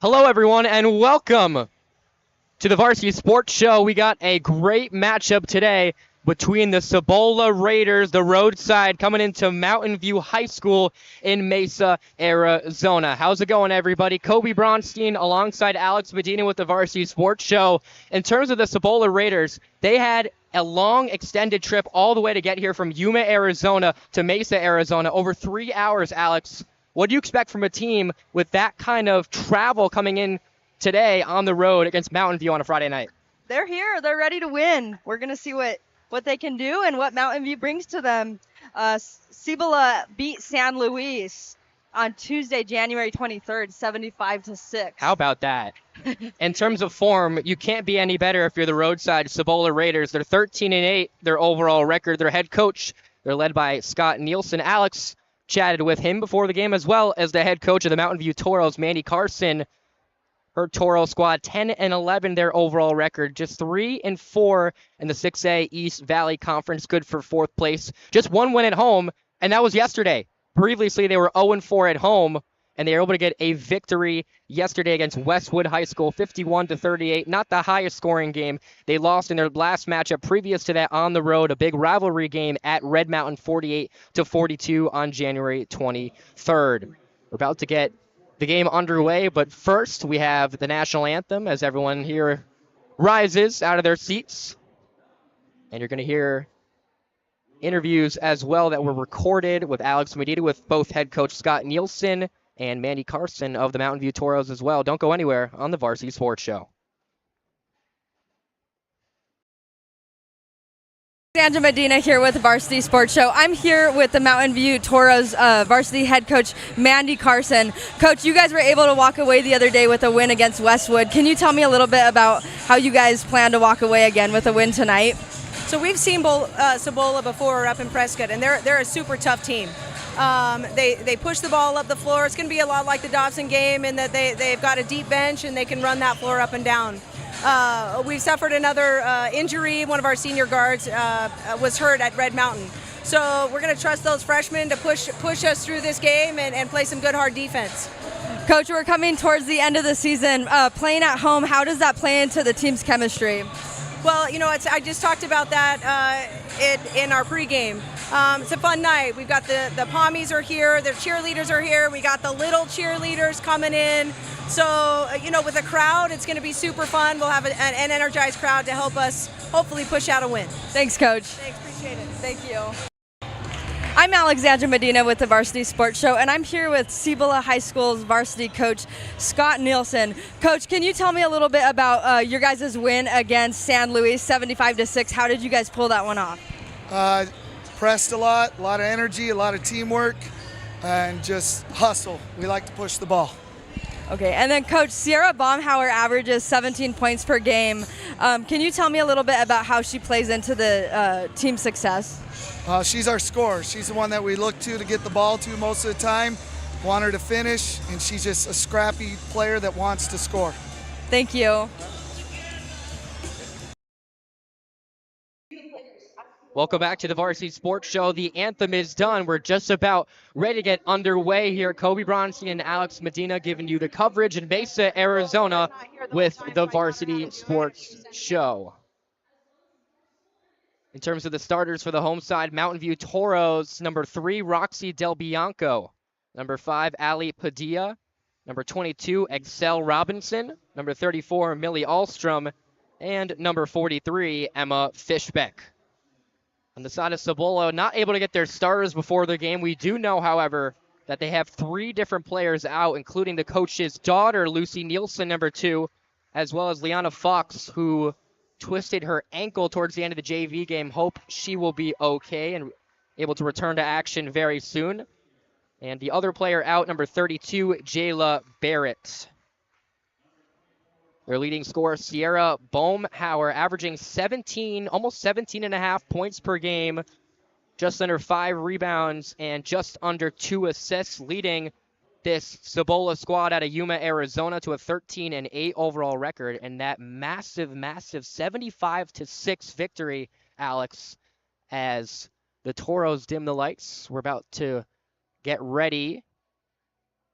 Hello, everyone, and welcome to the Varsity Sports Show. We got a great matchup today between the Cibola Raiders, the roadside, coming into Mountain View High School in Mesa, Arizona. How's it going, everybody? Kobe Bronstein alongside Alex Medina with the Varsity Sports Show. In terms of the Cibola Raiders, they had a long extended trip all the way to get here from Yuma, Arizona to Mesa, Arizona. Over 3 hours, Alex. What do you expect from a team with that kind of travel coming in today on the road against Mountain View on a Friday night? They're here. They're ready to win. We're gonna see what they can do and what Mountain View brings to them. Cibola beat San Luis on Tuesday, January 23rd, 75-6. How about that? In terms of form, you can't be any better if you're the roadside Cibola Raiders. They're 13-8, their overall record. Their head coach, they're led by Scott Nielsen. Alex chatted with him before the game, as well as the head coach of the Mountain View Toros, Mandy Carson. Her Toro squad 10-11 their overall record, just 3-4 in the 6A East Valley Conference, good for fourth place. Just one win at home, and that was yesterday. Previously, they were 0-4 at home, and they were able to get a victory yesterday against Westwood High School, 51-38. Not the highest scoring game. They lost in their last matchup previous to that on the road, a big rivalry game at Red Mountain, 48-42 on January 23rd. We're about to get the game underway, but first we have the national anthem as everyone here rises out of their seats. And you're going to hear interviews as well that were recorded with Alex Medina, with both head coach Scott Nielsen and Mandy Carson of the Mountain View Toros as well. Don't go anywhere on the Varsity Sports Show. Sandra Medina here with the Varsity Sports Show. I'm here with the Mountain View Toros varsity head coach, Mandy Carson. Coach, you guys were able to walk away the other day with a win against Westwood. Can you tell me a little bit about how you guys plan to walk away again with a win tonight? So we've seen Cibola before up in Prescott, and they're a super tough team. They push the ball up the floor. It's going to be a lot like the Dobson game in that they've got a deep bench and they can run that floor up and down. We've suffered another injury. One of our senior guards was hurt at Red Mountain. So we're going to trust those freshmen to push us through this game and play some good, hard defense. Coach, we're coming towards the end of the season. Playing at home, how does that play into the team's chemistry? Well, I just talked about that in our pregame. It's a fun night. We've got the Pommies are here, the cheerleaders are here. We got the little cheerleaders coming in. So, with a crowd, it's going to be super fun. We'll have an energized crowd to help us hopefully push out a win. Thanks, Coach. Thanks, appreciate it. Thank you. I'm Alexandra Medina with the Varsity Sports Show, and I'm here with Cibola High School's varsity coach, Scott Nielsen. Coach, can you tell me a little bit about your guys' win against San Luis, 75-6? How did you guys pull that one off? Pressed a lot of energy, a lot of teamwork, and just hustle. We like to push the ball. Okay, and then Coach, Sierra Baumhauer averages 17 points per game. Can you tell me a little bit about how she plays into the team success? She's our scorer. She's the one that we look to get the ball to most of the time, want her to finish, and she's just a scrappy player that wants to score. Thank you. Welcome back to the Varsity Sports Show. The anthem is done. We're just about ready to get underway here. Kobe Bronstein and Alex Medina giving you the coverage in Mesa, Arizona with the Varsity Sports Show. In terms of the starters for the home side, Mountain View Toros, number 3, Roxy Del Bianco. Number 5, Ali Padilla. Number 22, Excel Robinson. Number 34, Millie Alstrom. And number 43, Emma Fishbeck. On the side of Cibola, not able to get their starters before the game. We do know, however, that they have 3 different players out, including the coach's daughter, Lucy Nielsen, number 2, as well as Liana Fox, who twisted her ankle towards the end of the JV game. Hope she will be okay and able to return to action very soon. And the other player out, number 32, Jayla Barrett. Their leading scorer, Sierra Baumhauer, averaging 17, almost 17.5 points per game, just under 5 rebounds, and just under 2 assists, leading this Cibola squad out of Yuma, Arizona to a 13-8 overall record. And that massive 75-6 victory, Alex, as the Toros dim the lights. We're about to get ready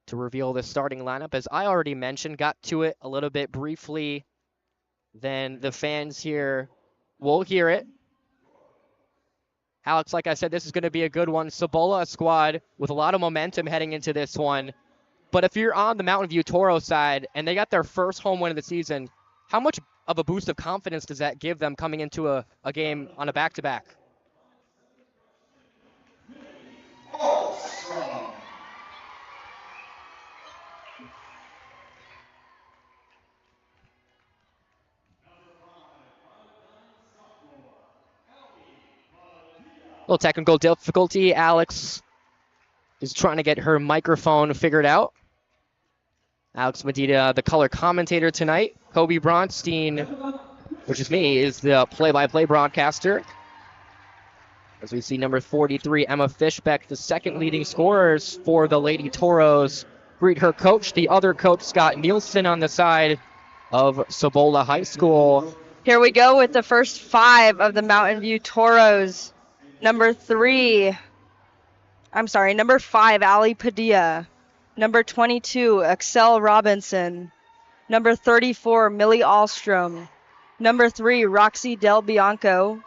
to reveal the starting lineup. As I already mentioned, got to it a little bit briefly, then the fans here will hear it. Alex, like I said, this is going to be a good one. Cibola squad with a lot of momentum heading into this one. But if you're on the Mountain View Toro side and they got their first home win of the season, how much of a boost of confidence does that give them coming into a game on a back-to-back? Little technical difficulty. Alex is trying to get her microphone figured out. Alex Medina, the color commentator tonight. Kobe Bronstein, which is me, is the play-by-play broadcaster. As we see number 43, Emma Fishbeck, the second leading scorers for the Lady Toros, greet her coach, the other coach, Scott Nielsen, on the side of Cibola High School. Here we go with the first 5 of the Mountain View Toros. Number 5, Ali Padilla. Number 22, Excel Robinson. Number 34, Millie Alstrom. Number 3, Roxy Del Bianco.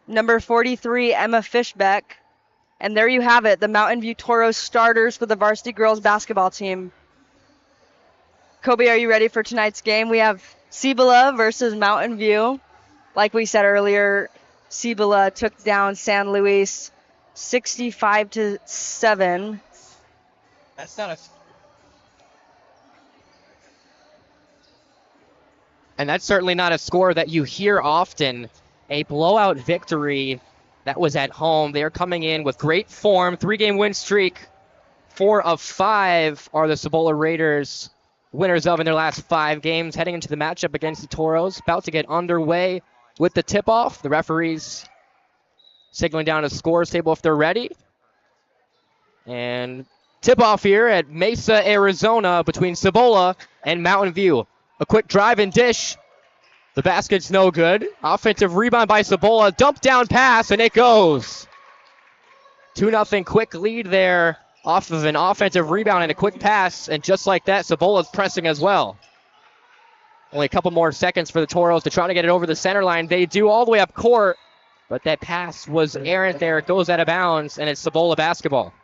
Number 43, Emma Fishbeck. And there you have it, the Mountain View Toros starters for the varsity girls basketball team. Kobe, are you ready for tonight's game? We have Cibola versus Mountain View. Like we said earlier, Cibola took down San Luis 65-7. That's not a... And that's certainly not a score that you hear often. A blowout victory that was at home. They're coming in with great form. 3-game win streak. 4 of 5 are the Cibola Raiders winners of in their last 5 games. Heading into the matchup against the Toros. About to get underway with the tip-off. The referees signaling down a scores table if they're ready. And tip-off here at Mesa, Arizona between Cibola and Mountain View. A quick drive and dish. The basket's no good. Offensive rebound by Cibola. Dump down pass, and it goes. 2-0 quick lead there off of an offensive rebound and a quick pass. And just like that, Cibola's pressing as well. Only a couple more seconds for the Toros to try to get it over the center line. They do all the way up court, but that pass was errant there. It goes out of bounds, and it's Cibola basketball.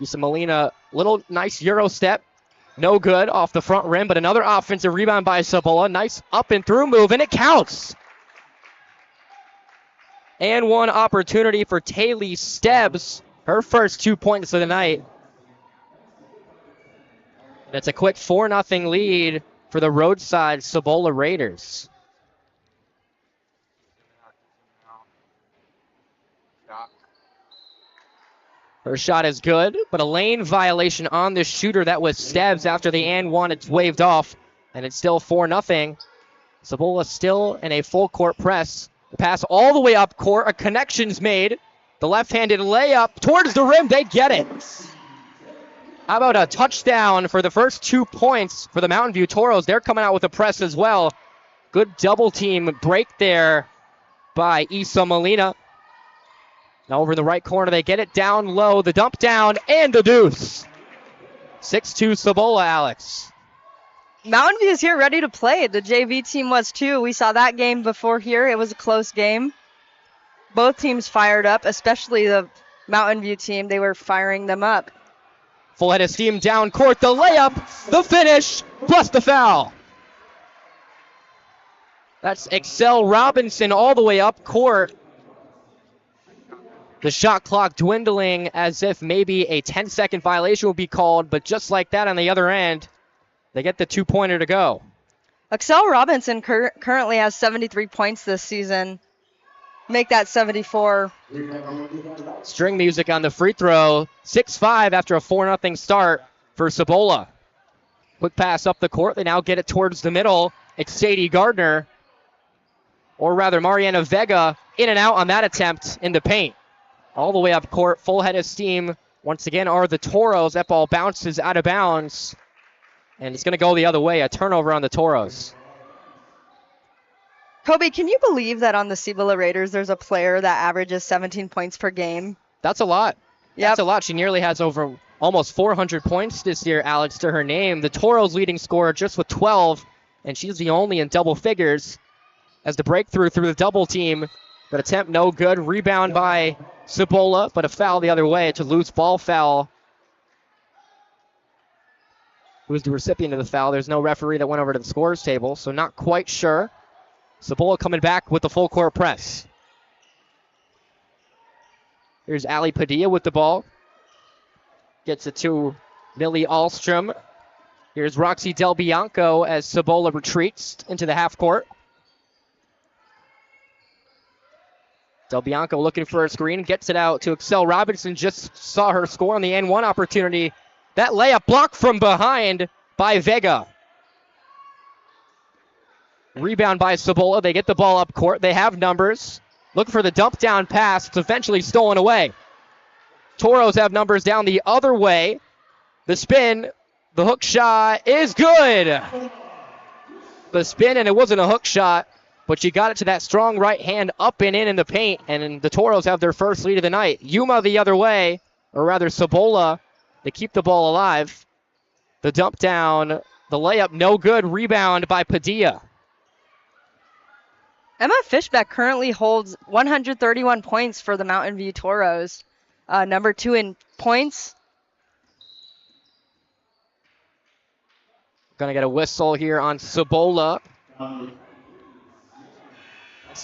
Yusa Molina, little nice Euro step. No good off the front rim, but another offensive rebound by Cibola. Nice up and through move, and it counts. And one opportunity for Taylor Stebbs. Her first 2 points of the night. That's a quick 4-0 lead for the roadside Cibola Raiders. Her shot is good, but a lane violation on the shooter. That was Stebbs after the and one. It's waved off, and it's still 4-0. Cibola still in a full court press. The pass all the way up court. A connection's made. The left-handed layup towards the rim. They get it. How about a touchdown for the first 2 points for the Mountain View Toros? They're coming out with a press as well. Good double team break there by Yusa Molina. Now over in the right corner, they get it down low. The dump down and the deuce. 6-2 Cibola, Alex. Mountain View is here ready to play. The JV team was too. We saw that game before here. It was a close game. Both teams fired up, especially the Mountain View team. They were firing them up. Full head of steam down court. The layup, the finish, plus the foul. That's Excel Robinson all the way up court. The shot clock dwindling as if maybe a 10-second violation will be called, but just like that on the other end, they get the 2-pointer to go. Excel Robinson currently has 73 points this season. Make that 74. String music on the free throw. 6-5 after a 4-0 start for Cibola. Quick pass up the court. They now get it towards the middle. It's Sadie Gardner, or rather Mariana Vega, in and out on that attempt in the paint. All the way up court, full head of steam. Once again are the Toros. That ball bounces out of bounds. And it's going to go the other way, a turnover on the Toros. Kobe, can you believe that on the Cibola Raiders there's a player that averages 17 points per game? That's a lot. Yep. That's a lot. She nearly has over almost 400 points this year, Alex, to her name. The Toros leading scorer just with 12, and she's the only in double figures as the breakthrough through the double team. But attempt no good. Rebound by Cibola, but a foul the other way. It's a loose ball foul. Who's the recipient of the foul? There's no referee that went over to the scores table, so not quite sure. Cibola coming back with the full court press. Here's Ali Padilla with the ball. Gets it to Millie Ahlstrom. Here's Roxy Del Bianco as Cibola retreats into the half court. Del Bianco looking for a screen, gets it out to Excel Robinson. Just saw her score on the N1 opportunity. That layup blocked from behind by Vega. Rebound by Cibola. They get the ball up court. They have numbers. Looking for the dump down pass. It's eventually stolen away. Toros have numbers down the other way. The spin, the hook shot is good. The spin, and it wasn't a hook shot, but she got it to that strong right hand up and in the paint, and the Toros have their first lead of the night. Yuma the other way, or rather Cibola, they keep the ball alive. The dump down, the layup, no good. Rebound by Padilla. Emma Fishbeck currently holds 131 points for the Mountain View Toros. Number 2 in points. Gonna get a whistle here on Cibola. That's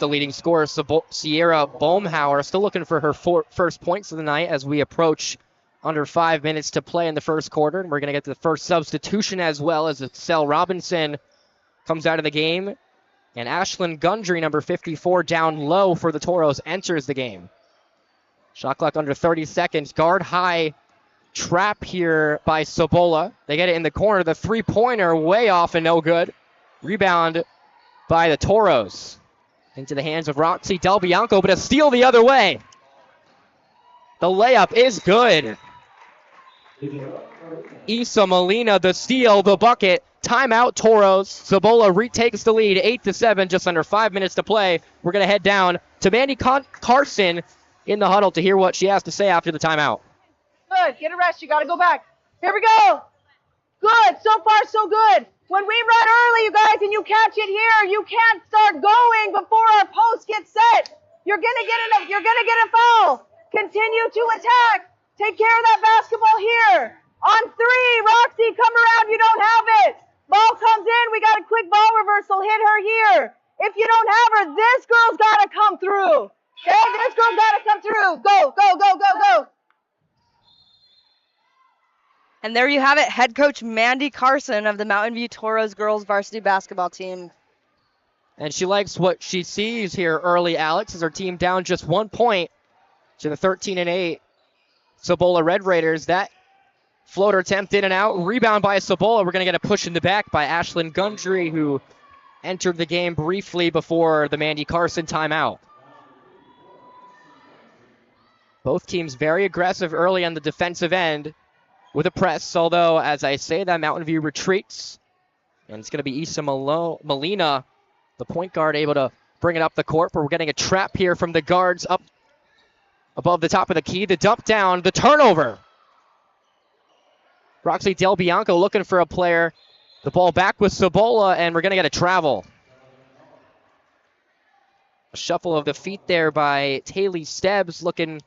the leading scorer, Sierra Bohmhauer, still looking for her first points of the night as we approach under 5 minutes to play in the first quarter. And we're gonna get to the first substitution as well as Excel Robinson comes out of the game. And Ashlyn Gundry, number 54, down low for the Toros, enters the game. Shot clock under 30 seconds. Guard high trap here by Cibola. They get it in the corner. The three-pointer way off and no good. Rebound by the Toros. Into the hands of Roxy Del Bianco, but a steal the other way. The layup is good. Isa Molina, the steal, the bucket. Timeout, Toros. Cibola retakes the lead, 8-7, just under 5 minutes to play. We're going to head down to Mandy Carson in the huddle to hear what she has to say after the timeout. Good. Get a rest. You got to go back. Here we go. Good. So far, so good. When we run early, you guys, and you catch it here, you can't start going before our post gets set. You're gonna get a foul. Continue to attack. Take care of that basketball here. On 3, Roxy, come around. You don't have it. Ball comes in. We got a quick ball reversal. Hit her here. If you don't have her, this girl's got to come through. Okay, this girl's got to come through. Go, go, go, go, go. And there you have it, head coach Mandy Carson of the Mountain View Toros girls varsity basketball team. And she likes what she sees here early, Alex, as her team down just 1 point to the 13-8 Cibola Red Raiders. That floater attempt in and out. Rebound by Cibola. We're going to get a push in the back by Ashlyn Gundry, who entered the game briefly before the Mandy Carson timeout. Both teams very aggressive early on the defensive end with a press, although, as I say, that Mountain View retreats. And it's going to be Isa Molina, the point guard, able to bring it up the court, but we're getting a trap here from the guards up above the top of the key. The dump down, the turnover. Roxy Del Bianco looking for a player. The ball back with Cibola, and we're going to get a travel. A shuffle of the feet there by Taylor Stebbs, looking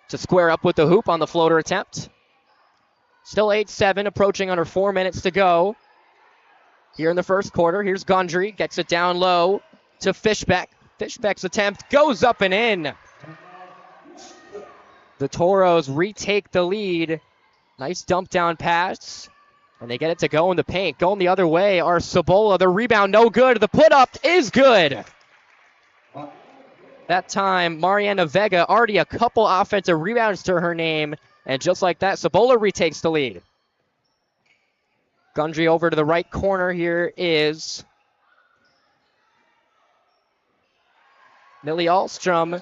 to square up with the hoop on the floater attempt. Still 8-7, approaching under 4 minutes to go here in the first quarter. Here's Gundry, gets it down low to Fishbeck. Fishbeck's attempt goes up and in. The Toros retake the lead. Nice dump down pass. And they get it to go in the paint. Going the other way are Cibola. The rebound, no good. The put up is good. That time, Mariana Vega, already a couple offensive rebounds to her name. And just like that, Cibola retakes the lead. Gundry over to the right corner. Here is Millie Ahlstrom.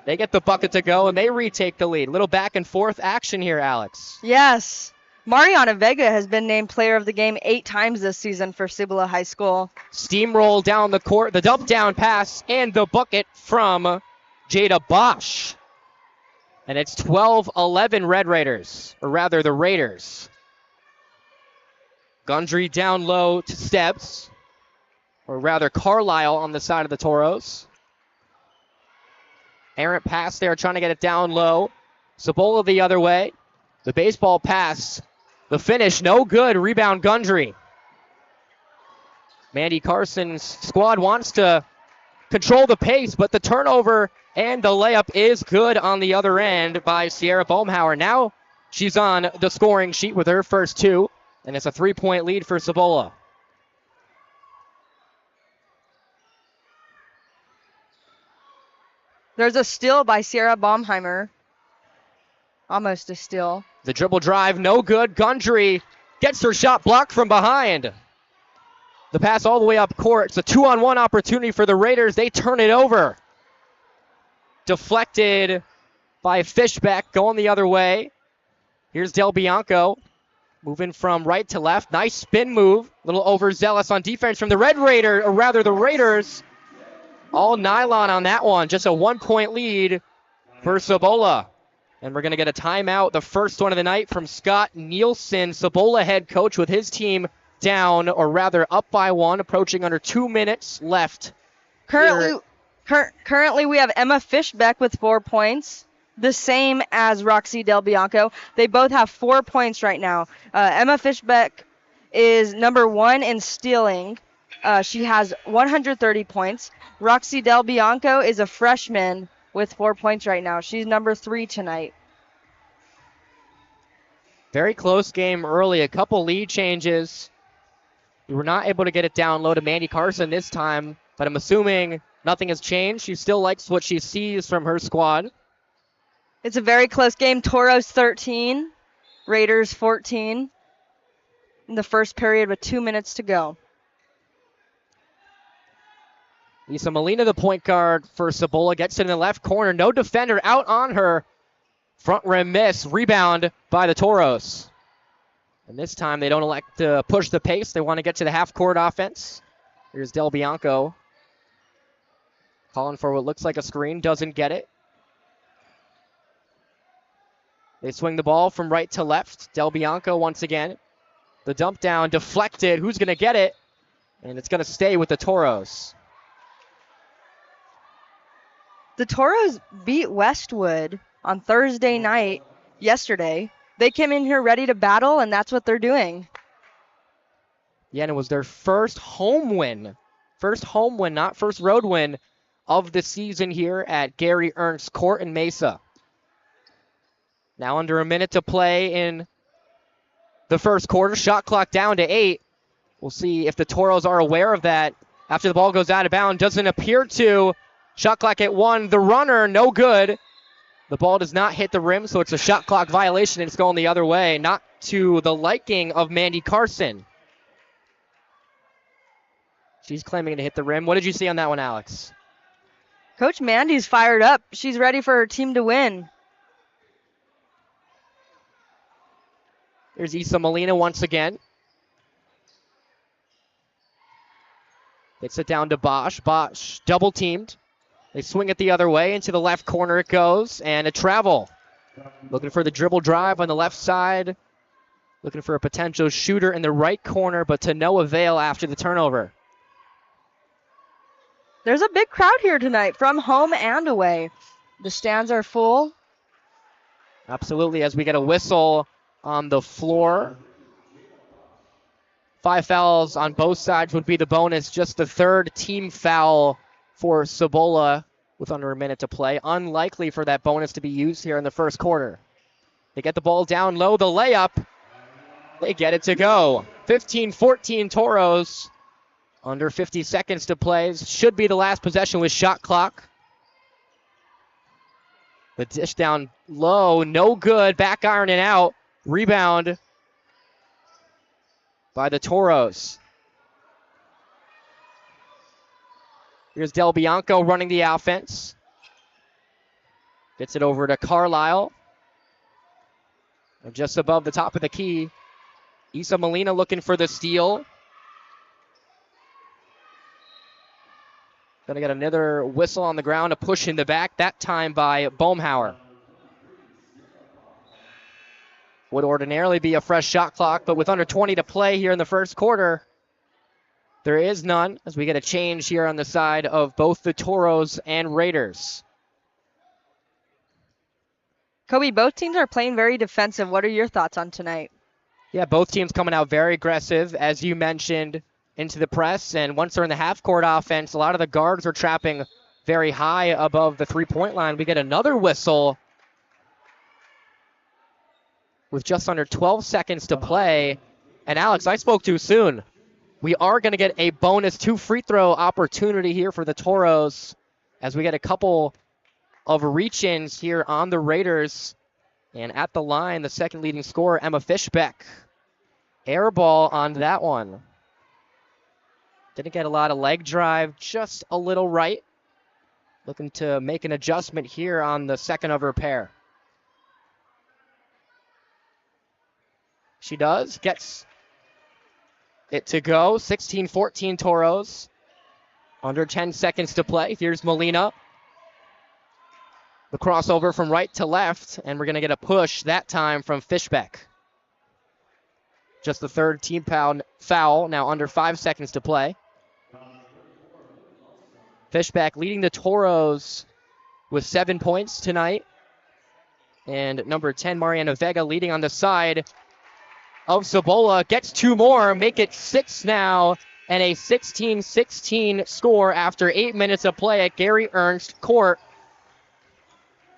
They get the bucket to go, and they retake the lead. Little back and forth action here, Alex. Yes. Mariana Vega has been named player of the game 8 times this season for Cibola High School. Steamroll down the court, the dump down pass, and the bucket from Jada Bosch. And it's 12-11 Red Raiders, or rather the Raiders. Gundry down low to Steps, or rather Carlisle on the side of the Toros. Errant pass there, trying to get it down low. Cibola the other way. The baseball pass. The finish, no good. Rebound, Gundry. Mandy Carson's squad wants to control the pace, but the turnover and the layup is good on the other end by Sierra Bohmhauer. Now she's on the scoring sheet with her first 2, and it's a 3-point lead for Cibola. There's a steal by Sierra Baumheimer. Almost a steal. The dribble drive, no good. Gundry gets her shot blocked from behind. The pass all the way up court. It's a 2-on-1 opportunity for the Raiders. They turn it over. Deflected by Fishbeck, going the other way. Here's Del Bianco, moving from right to left. Nice spin move. A little overzealous on defense from the Red Raider, or rather the Raiders. All nylon on that one. Just a 1-point lead for Cibola. And we're going to get a timeout, the first one of the night from Scott Nielsen, Cibola head coach, with his team down, or rather up by 1, approaching under 2 minutes left. Currently we have Emma Fishbeck with 4 points, the same as Roxy Del Bianco. They both have 4 points right now. Emma Fishbeck is number 1 in stealing. She has 130 points. Roxy Del Bianco is a freshman with 4 points right now. She's number 3 tonight. Very close game early. A couple lead changes. We were not able to get it down low to Mandy Carson this time, but I'm assuming nothing has changed. She still likes what she sees from her squad. It's a very close game. Toros 13, Raiders 14 in the first period with 2 minutes to go. Lisa Molina, the point guard for Cibola, gets it in the left corner. No defender out on her. Front rim miss. Rebound by the Toros. And this time they don't elect to push the pace. They want to get to the half-court offense. Here's Del Bianco. Calling for what looks like a screen. Doesn't get it. They swing the ball from right to left. Del Bianco once again. The dump down deflected. Who's going to get it? And it's going to stay with the Toros. The Toros beat Westwood on Thursday night yesterday. They came in here ready to battle, and that's what they're doing. Yeah, and it was their first home win. First home win, not first road win of the season here at Gary Ernst Court in Mesa. Now under a minute to play in the first quarter. Shot clock down to 8. We'll see if the Toros are aware of that after the ball goes out of bounds. Doesn't appear to. Shot clock at 1. The runner, no good. The ball does not hit the rim, so it's a shot clock violation, and it's going the other way. Not to the liking of Mandy Carson. She's claiming to hit the rim. What did you see on that one, Alex? Coach Mandy's fired up. She's ready for her team to win. Here's Isa Molina once again. Gets it down to Bosch. Bosch double teamed. They swing it the other way. Into the left corner it goes. And a travel. Looking for the dribble drive on the left side. Looking for a potential shooter in the right corner, but to no avail after the turnover. There's a big crowd here tonight from home and away. The stands are full. Absolutely, as we get a whistle on the floor. 5 fouls on both sides would be the bonus. Just the third team foul for Cibola with under a minute to play. Unlikely for that bonus to be used here in the first quarter. They get the ball down low. The layup. They get it to go. 15-14 Toros. Under 50 seconds to play. Should be the last possession with shot clock. The dish down low. No good. Back ironing out. Rebound by the Toros. Here's Del Bianco running the offense. Gets it over to Carlisle. Just above the top of the key. Isa Molina looking for the steal. Gonna get another whistle on the ground, a push in the back, that time by Bohmhauer. Would ordinarily be a fresh shot clock, but with under 20 to play here in the first quarter, there is none as we get a change here on the side of both the Toros and Raiders. Kobe, both teams are playing very defensive. What are your thoughts on tonight? Yeah, both teams coming out very aggressive, as you mentioned, into the press. And once they're in the half-court offense, a lot of the guards are trapping very high above the three-point line. We get another whistle with just under 12 seconds to play. And Alex, I spoke too soon. We are going to get a bonus 2 free throw opportunity here for the Toros as we get a couple of reach-ins here on the Raiders. And at the line, the second leading scorer, Emma Fishbeck. Air ball on that one. Didn't get a lot of leg drive, just a little right. Looking to make an adjustment here on the second of her pair. She does, gets it to go. 16-14 Toros. Under 10 seconds to play. Here's Molina. The crossover from right to left, and we're going to get a push that time from Fishbeck. Just the third team foul, now under 5 seconds to play. Fishbeck leading the Toros with 7 points tonight. And number 10, Mariana Vega, leading on the side of Cibola. Gets 2 more, make it 6 now, and a 16-16 score after 8 minutes of play at Gary Ernst Court.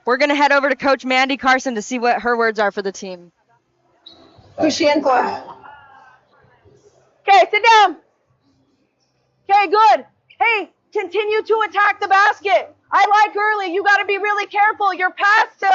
We're going to head over to Coach Mandy Carson to see what her words are for the team. Who's she in for? Okay, sit down. Okay, good. Hey, continue to attack the basket. I like early. You got to be really careful. Your pass to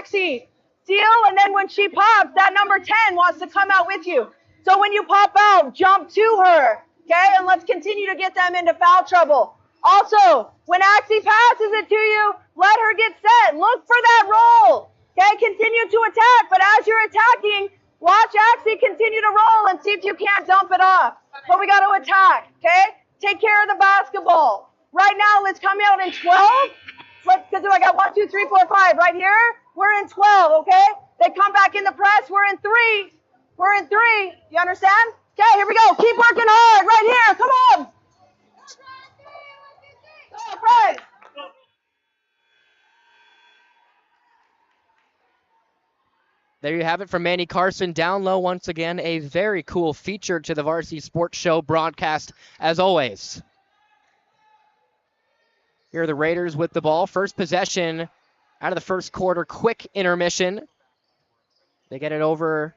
Axie. Steal, and then when she pops, that number 10 wants to come out with you. So when you pop out, jump to her. Okay, and let's continue to get them into foul trouble. Also, when Axie passes it to you, let her get set. Look for that roll. Okay, continue to attack, but as you're attacking, watch Axie continue to roll and see if you can't dump it off. But we got to attack, okay? Take care of the basketball. Right now, let's come out in 12. Because I got 1, 2, 3, 4, 5 right here. We're in 12, okay? They come back in the press. We're in 3. We're in 3. You understand? Okay, here we go. Keep working hard right here. Come on. Go, Fred. There you have it from Mandy Carson. Down low once again. A very cool feature to the Varsity Sports Show broadcast as always. Here are the Raiders with the ball. First possession out of the first quarter. Quick intermission. They get it over.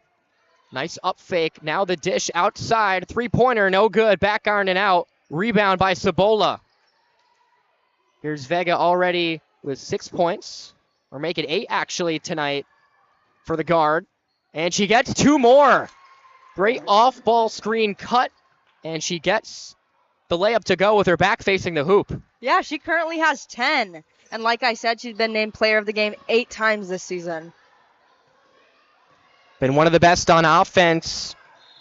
Nice up fake. Now the dish outside. Three-pointer, no good. Back iron and out. Rebound by Cibola. Here's Vega already with 6 points. Or make it 8 actually tonight for the guard. And she gets 2 more. Great off-ball screen cut. And she gets the layup to go with her back facing the hoop. Yeah, she currently has 10. And like I said, she's been named player of the game 8 times this season. Been one of the best on offense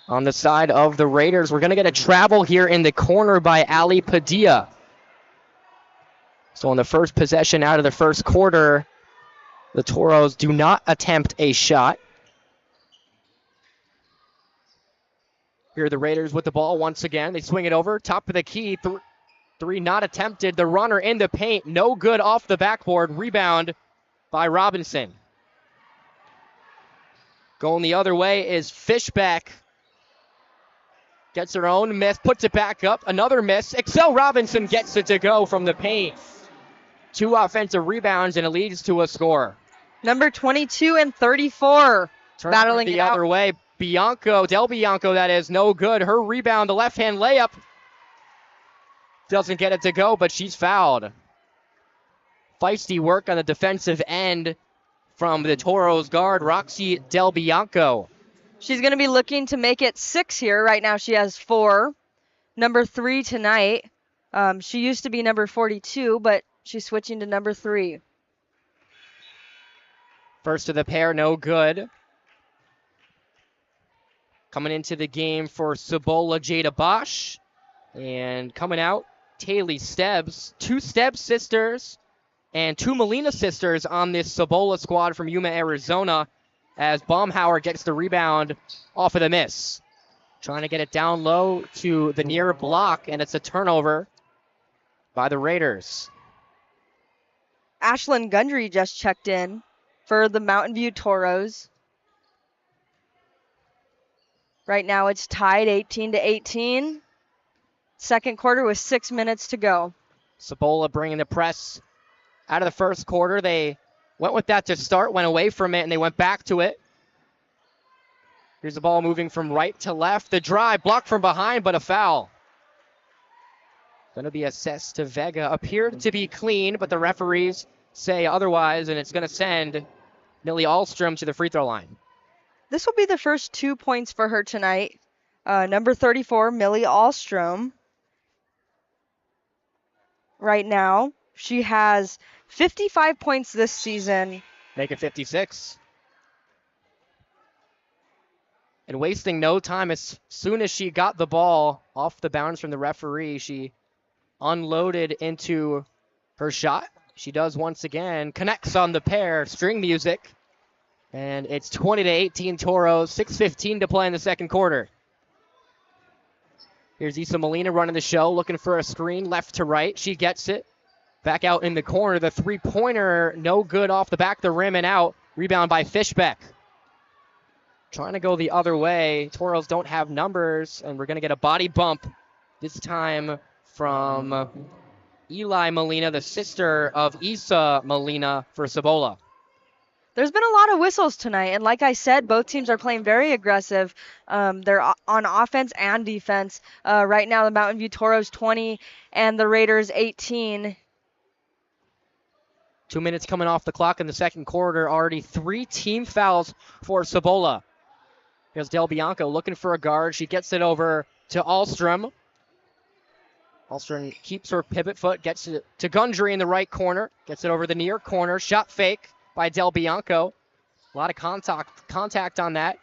on the side of the Raiders. We're going to get a travel here in the corner by Ali Padilla. So on the first possession out of the first quarter, the Toros do not attempt a shot. Here are the Raiders with the ball once again. They swing it over, top of the key. 3 not attempted. The runner in the paint, no good off the backboard. Rebound by Robinson. Going the other way is Fishbeck. Gets her own miss, puts it back up. Another miss. Excel Robinson gets it to go from the paint. 2 offensive rebounds, and it leads to a score. Number 22 and 34. Battling the other way. Del Bianco, that is, no good. Her rebound, the left-hand layup. Doesn't get it to go, but she's fouled. Feisty work on the defensive end from the Toros guard, Roxy Del Bianco. She's going to be looking to make it 6 here. Right now she has 4. Number 3 tonight. She used to be number 42, but she's switching to number 3. First of the pair, no good. Coming into the game for Cibola, Jada Bosch. And coming out, Taylor Stebbs. 2 Stebbs sisters and 2 Molina sisters on this Cibola squad from Yuma, Arizona, as Baumhauer gets the rebound off of the miss. Trying to get it down low to the near block, and it's a turnover by the Raiders. Ashlyn Gundry just checked in for the Mountain View Toros. Right now it's tied 18-18. Second quarter with 6 minutes to go. Cibola bringing the press out of the first quarter. They went with that to start, went away from it, and they went back to it. Here's the ball moving from right to left. The drive blocked from behind, but a foul. Going to be assessed to Vega. Appeared to be clean, but the referees say otherwise, and it's going to send Millie Ahlstrom to the free throw line. This will be the first 2 points for her tonight. Number 34, Millie Ahlstrom. Right now, she has 55 points this season. Make it 56. And wasting no time, as soon as she got the ball off the bounds from the referee, she unloaded into her shot. She does once again, connects on the pair, string music. And it's 20-18 Toros, 6:15 to play in the second quarter. Here's Isa Molina running the show, looking for a screen left to right. She gets it. Back out in the corner. The three-pointer, no good off the back of the rim and out. Rebound by Fishbeck. Trying to go the other way. Toros don't have numbers, and we're going to get a body bump this time from Eli Molina, the sister of Isa Molina for Cibola. There's been a lot of whistles tonight, and like I said, both teams are playing very aggressive. They're on offense and defense. Right now, the Mountain View Toros 20 and the Raiders 18. 2 minutes coming off the clock in the second quarter. Already 3 team fouls for Cibola. Here's Del Bianco looking for a guard. She gets it over to Ahlstrom. Ahlstrom keeps her pivot foot, gets it to Gundry in the right corner. Gets it over the near corner. Shot fake by Del Bianco. A lot of contact on that.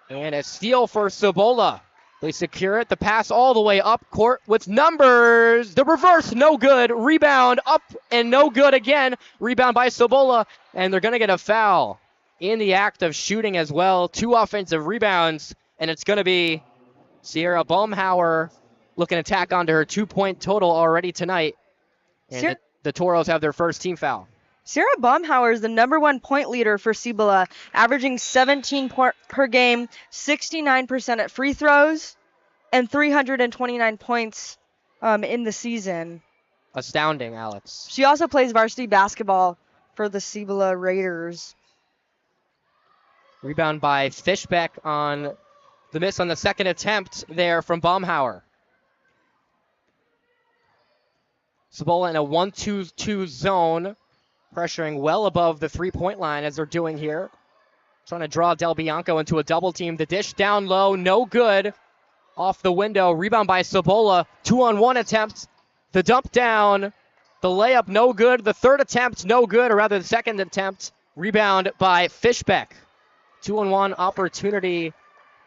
And a steal for Cibola. They secure it. The pass all the way up court with numbers. The reverse, no good. Rebound up and no good again. Rebound by Cibola. And they're going to get a foul in the act of shooting as well. 2 offensive rebounds. And it's going to be Sierra Baumhauer looking to tack onto her 2-point total already tonight. And the Toros have their first team foul. Sierra Baumhauer is the number 1 point leader for Cibola, averaging 17 per game, 69% at free throws, and 329 points in the season. Astounding, Alex. She also plays varsity basketball for the Cibola Raiders. Rebound by Fishbeck on the miss on the second attempt there from Baumhauer. Cibola in a 1-2-2 zone, pressuring well above the 3-point line as they're doing here. Trying to draw Del Bianco into a double team. The dish down low, no good. Off the window, rebound by Cibola. 2-on-1 attempt. The dump down, the layup no good. The third attempt no good, or rather the second attempt. Rebound by Fishbeck. 2-on-1 opportunity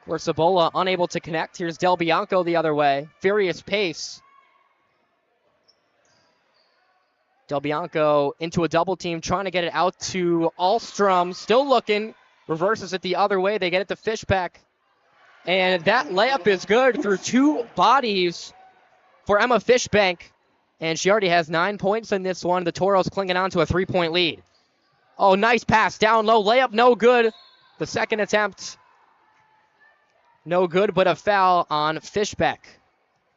for Cibola, unable to connect. Here's Del Bianco the other way. Furious pace. Del Bianco into a double team, trying to get it out to Ahlstrom. Still looking. Reverses it the other way. They get it to Fishbeck. And that layup is good through 2 bodies for Emma Fishbeck. And she already has 9 points in this one. The Toros clinging on to a 3-point lead. Oh, nice pass down low. Layup no good. The second attempt no good, but a foul on Fishbeck.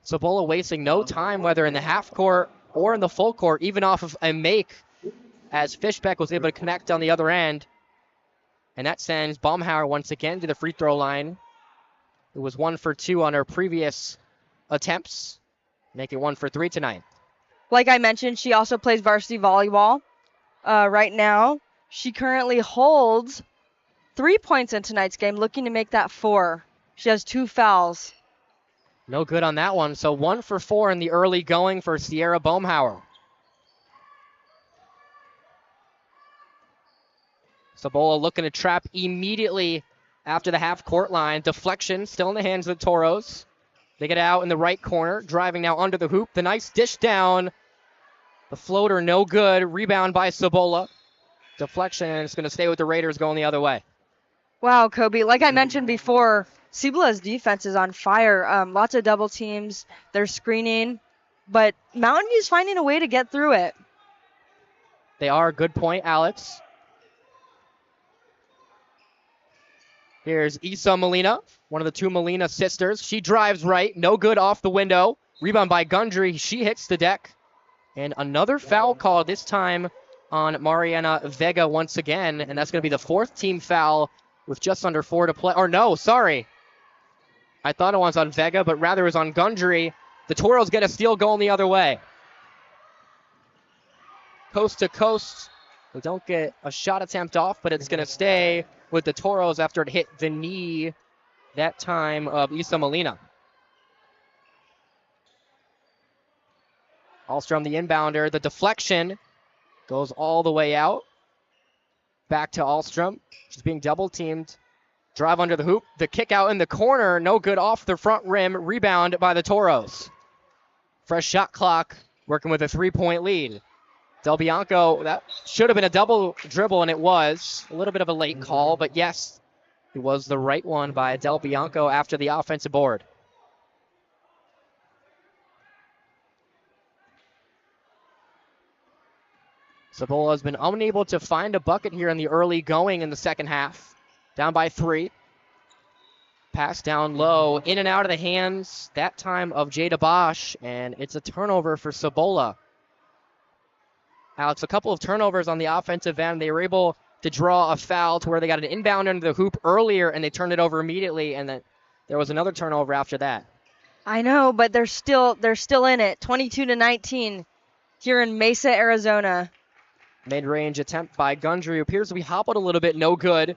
Cibola wasting no time, whether in the half court or in the full court, even off of a make, as Fishbeck was able to connect on the other end. And that sends Baumhauer once again to the free throw line. It was 1 for 2 on her previous attempts. Make it 1 for 3 tonight. Like I mentioned, she also plays varsity volleyball. Right now, she currently holds 3 points in tonight's game, looking to make that 4. She has 2 fouls. No good on that one. So 1 for 4 in the early going for Sierra Baumhauer. Cibola looking to trap immediately after the half-court line. Deflection still in the hands of the Toros. They get out in the right corner, driving now under the hoop. The nice dish down. The floater no good. Rebound by Cibola. Deflection, and it's going to stay with the Raiders going the other way. Wow, Kobe. Like I mentioned before, Cibola's defense is on fire. Lots of double teams. They're screening. But Mountain View's finding a way to get through it. They are. Good point, Alex. Here's Isa Molina, one of the two Molina sisters. She drives right. No good off the window. Rebound by Gundry. She hits the deck. And another foul call, this time on Mariana Vega once again. And that's going to be the fourth team foul with just under 4 to play. Or no, sorry. I thought it was on Vega, but rather it was on Gundry. The Toros get a steal going the other way. Coast to coast. We don't get a shot attempt off, but it's going to stay with the Toros after it hit the knee that time of Isa Molina. Ahlstrom, the inbounder. The deflection goes all the way out. Back to Ahlstrom. She's being double teamed. Drive under the hoop. The kick out in the corner. No good off the front rim. Rebound by the Toros. Fresh shot clock. Working with a 3-point lead. Del Bianco, that should have been a double dribble, and it was. A little bit of a late call, but yes, it was the right one by Del Bianco after the offensive board. Cibola has been unable to find a bucket here in the early going in the second half. Down by 3. Pass down low, in and out of the hands, that time of Jada Bosch, and it's a turnover for Cibola. Alex, a couple of turnovers on the offensive end. They were able to draw a foul to where they got an inbound under the hoop earlier, and they turned it over immediately, and then there was another turnover after that. I know, but they're still in it. 22-19 here in Mesa, Arizona. Mid-range attempt by Gundry, who appears to be hobbled a little bit, no good.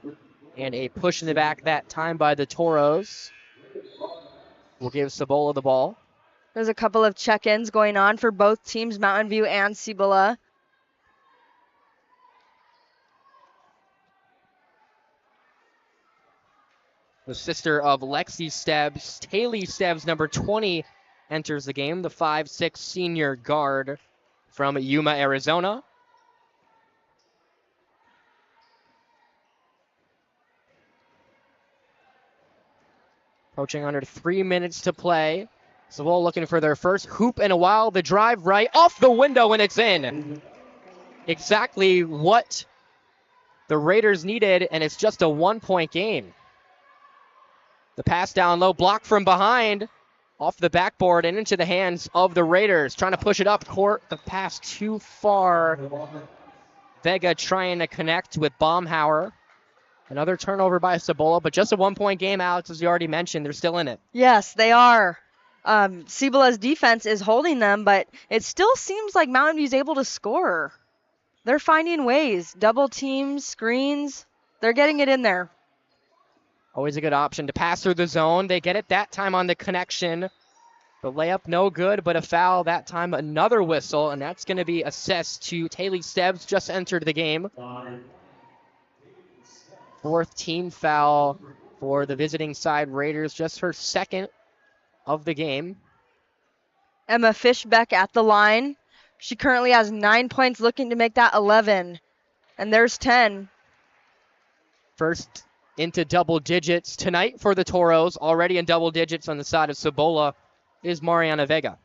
And a push in the back that time by the Toros. We'll give Cibola the ball. There's a couple of check-ins going on for both teams, Mountain View and Cibola. The sister of Lexi Stebbs, Taylor Stebbs, number 20, enters the game. The 5'6" senior guard from Yuma, Arizona. Approaching under 3 minutes to play. Cibola looking for their first hoop in a while. The drive right off the window, and it's in. Exactly what the Raiders needed, and it's just a 1-point game. The pass down low, blocked from behind, off the backboard and into the hands of the Raiders. Trying to push it up court. The pass too far. Vega trying to connect with Baumhauer. Another turnover by Cibola, but just a 1-point game, Alex, as you already mentioned. They're still in it. Yes, they are. Cibola's defense is holding them, but it still seems like Mountain View's able to score. They're finding ways. Double teams, screens. They're getting it in there. Always a good option to pass through the zone. They get it that time on the connection. The layup no good, but a foul that time, another whistle, and that's going to be assessed to Taylor Stebbs, just entered the game. 4th team foul for the visiting side Raiders, just her 2nd of the game. Emma Fishbeck at the line. She currently has 9 points, looking to make that 11. And there's 10. First into double digits tonight for the Toros. Already in double digits on the side of Cibola is Mariana Vega.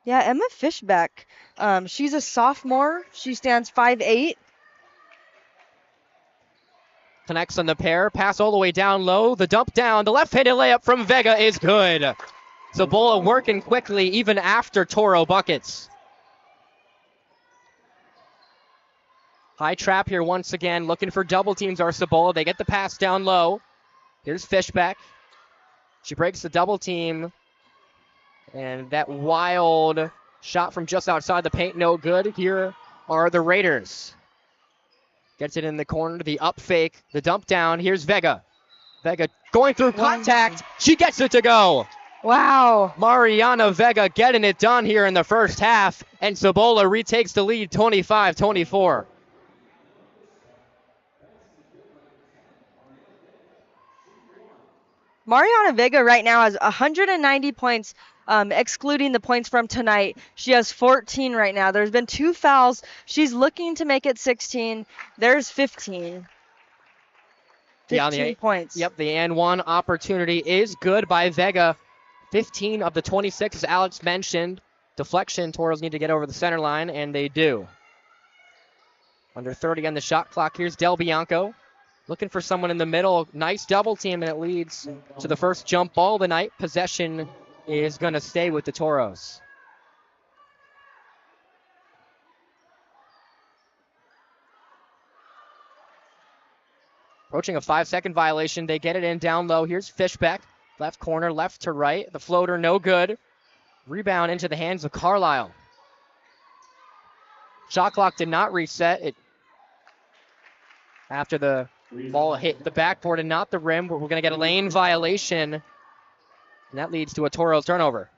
Yeah, Emma Fishbeck. She's a sophomore. She stands 5'8". Connects on the pair. Pass all the way down low. The dump down. The left-handed layup from Vega is good. Cibola working quickly even after Toro buckets. High trap here once again. Looking for double teams are Cibola. They get the pass down low. Here's Fishbeck. She breaks the double team. And that wild shot from just outside the paint, no good. Here are the Raiders. Gets it in the corner, the up fake, the dump down. Here's Vega. Vega going through contact. She gets it to go. Wow. Mariana Vega getting it done here in the first half. And Cibola retakes the lead 25-24. Mariana Vega right now has 190 points, excluding the points from tonight. She has 14 right now. There's been 2 fouls. She's looking to make it 16. There's 15. 15 points. Yep, the and one opportunity is good by Vega. 15 of the 26, as Alex mentioned. Deflection, Toros need to get over the center line, and they do. Under 30 on the shot clock. Here's Del Bianco. Looking for someone in the middle. Nice double team, and it leads to the first jump ball of the night. Possession is going to stay with the Toros. Approaching a 5-second violation. They get it in down low. Here's Fishbeck. Left corner, left to right. The floater, no good. Rebound into the hands of Carlisle. Shot clock did not reset. After the ball hit the backboard and not the rim, we're going to get a lane violation. And that leads to a Toros turnover.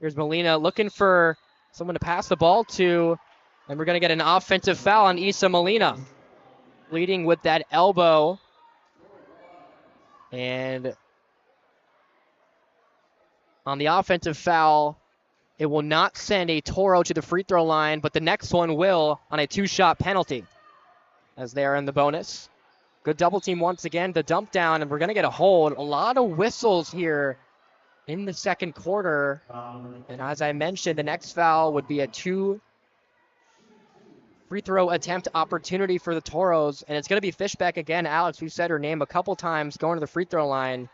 Here's Molina looking for someone to pass the ball to, and we're going to get an offensive foul on Isa Molina. Leading with that elbow. And on the offensive foul, it will not send a Toro to the free throw line, but the next one will on a 2-shot penalty, as they are in the bonus. Good double team once again, the dump down, and we're going to get a hold. A lot of whistles here in the second quarter. And as I mentioned, the next foul would be a 2 free throw attempt opportunity for the Toros, and it's going to be Fishbeck again. Alex, we've said her name a couple times, going to the free throw line.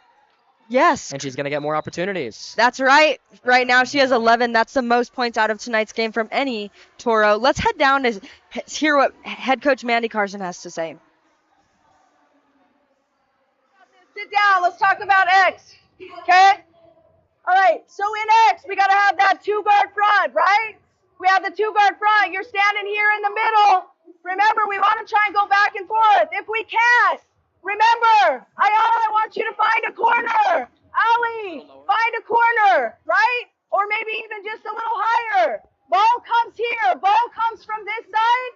Yes. And she's going to get more opportunities. That's right. Right now she has 11. That's the most points out of tonight's game from any Toro. Let's head down to hear what head coach Mandy Carson has to say. Sit down. Let's talk about X. Okay? All right. So in X, we got to have that 2-guard front, right? We have the 2-guard front. You're standing here in the middle. Remember, we want to try and go back and forth. If we can't, remember, Ayana, I want you to find a corner. Ali, find a corner, right? Or maybe even just a little higher. Ball comes here. Ball comes from this side.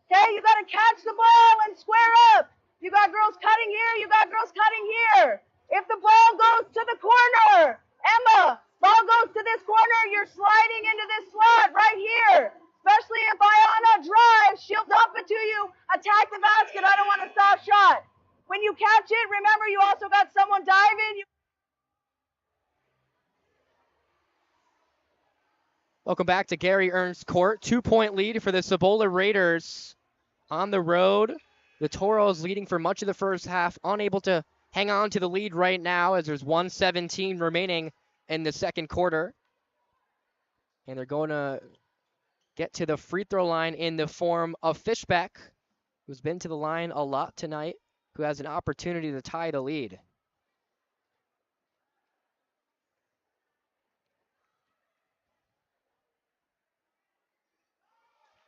Okay, you got to catch the ball and square up. You got girls cutting here. You got girls cutting here. If the ball goes to the corner, Emma, ball goes to this corner, you're sliding into this slot right here. Especially if Ayana drives, she'll dump it to you. Attack the basket. I don't want a soft shot. When you catch it, remember you also got someone diving. Welcome back to Gary Ernst Court. 2-point lead for the Cibola Raiders on the road. The Toros leading for much of the first half, unable to hang on to the lead right now as there's 1:17 remaining in the second quarter. And they're going to get to the free throw line in the form of Fishbeck, who's been to the line a lot tonight, who has an opportunity to tie the lead.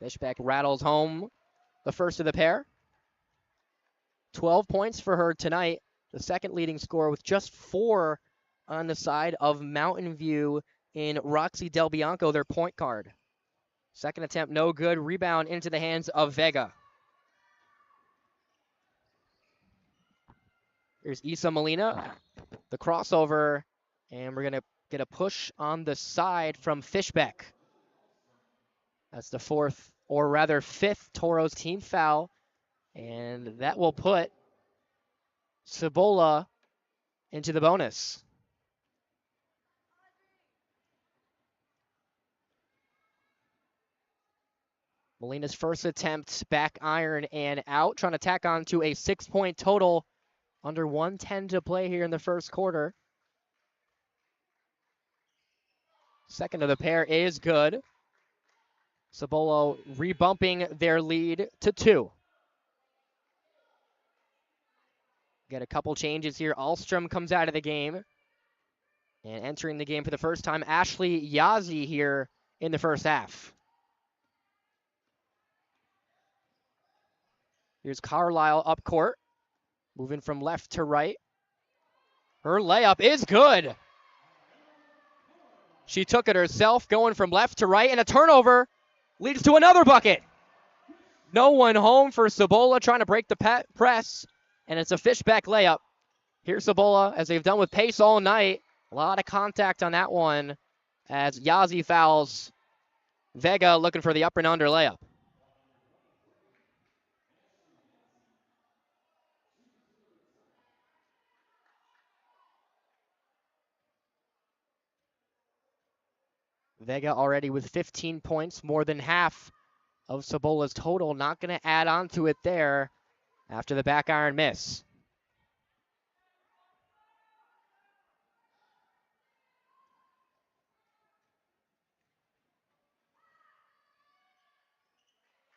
Fishbeck rattles home the first of the pair. 12 points for her tonight, the second leading scorer with just 4 on the side of Mountain View in Roxy Del Bianco, their point guard. Second attempt, no good. Rebound into the hands of Vega. Here's Isa Molina, the crossover, and we're going to get a push on the side from Fishbeck. That's the fourth, or rather fifth, Toros team foul, and that will put Cibola into the bonus. Molina's first attempt, back iron and out, trying to tack on to a 6-point total. Under 1:10 to play here in the first quarter. Second of the pair is good. Cibola rebumping their lead to 2. Get a couple changes here. Alstrom comes out of the game. And entering the game for the first time, Ashley Yazzie here in the first half. Here's Carlisle up court. Moving from left to right. Her layup is good. She took it herself, going from left to right, and a turnover leads to another bucket. No one home for Cibola trying to break the press, and it's a fishback layup. Here's Cibola, as they've done with pace all night. A lot of contact on that one as Yazzie fouls Vega, looking for the up and under layup. Vega already with 15 points, more than half of Cibola's total. Not going to add on to it there after the back iron miss.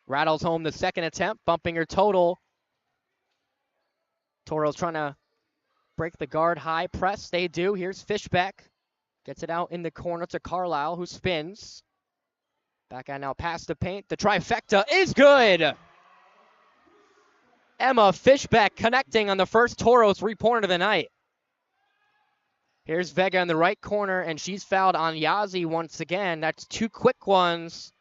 Rattles home the second attempt, bumping her total. Toros trying to break the guard high press. They do. Here's Fishback. Gets it out in the corner to Carlisle, who spins. Back out now past the paint. The trifecta is good. Emma Fishback connecting on the first Toro three-pointer of the night. Here's Vega in the right corner, and she's fouled on Yazzie once again. That's two quick ones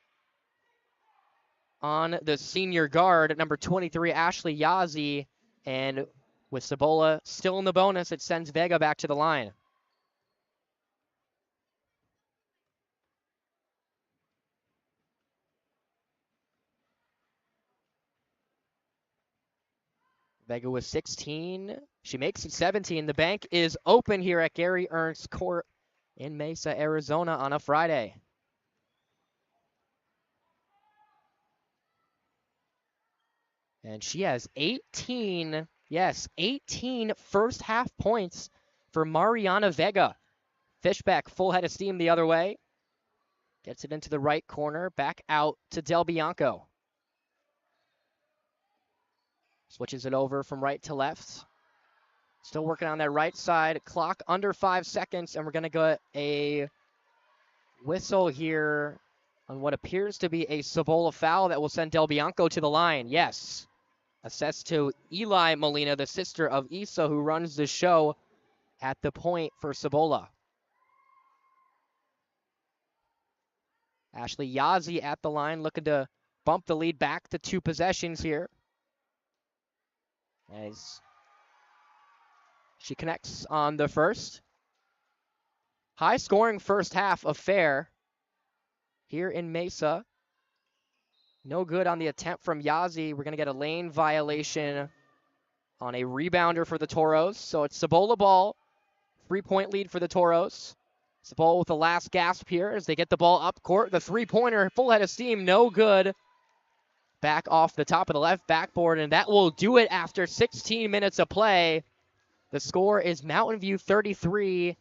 on the senior guard at number 23, Ashley Yazzie. And with Cibola still in the bonus, it sends Vega back to the line. Vega with 16. She makes it 17. The bank is open here at Gary Ernst Court in Mesa, Arizona on a Friday. And she has 18, yes, 18 first half points for Mariana Vega. Fishback, full head of steam the other way. Gets it into the right corner, back out to Del Bianco. Switches it over from right to left. Still working on that right side. Clock under 5 seconds, and we're going to get a whistle here on what appears to be a Cibola foul that will send Del Bianco to the line. Yes. Assessed to Eli Molina, the sister of Isa, who runs the show at the point for Cibola. Ashley Yazzie at the line, looking to bump the lead back to 2 possessions here. As she connects on the first. High scoring first half affair here in Mesa. No good on the attempt from Yazzie. We're going to get a lane violation on a rebounder for the Toros. So it's Cibola ball. 3-point lead for the Toros. Cibola with the last gasp here as they get the ball up court. The three-pointer, full head of steam, no good. Back off the top of the left backboard, and that will do it after 16 minutes of play. The score is Mountain View 33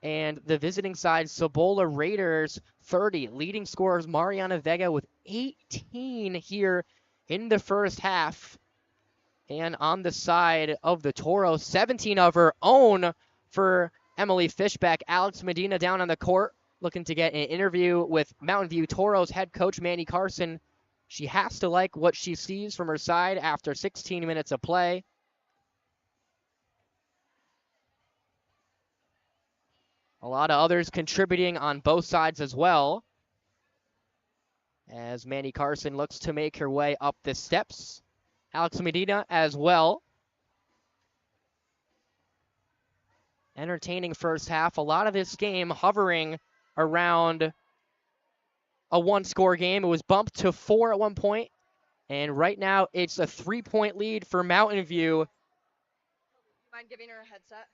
and the visiting side Cibola Raiders 30. Leading scorers Mariana Vega with 18 here in the first half. And on the side of the Toros, 17 of her own for Emily Fishback. Alex Medina down on the court looking to get an interview with Mountain View Toros head coach Mandy Carson. She has to like what she sees from her side after 16 minutes of play. A lot of others contributing on both sides as well, as Mandy Carson looks to make her way up the steps. Alex Medina as well. Entertaining first half. A lot of this game hovering around a one-score game. It was bumped to 4 at one point, and right now it's a 3-point lead for Mountain View. Mind giving her a headset?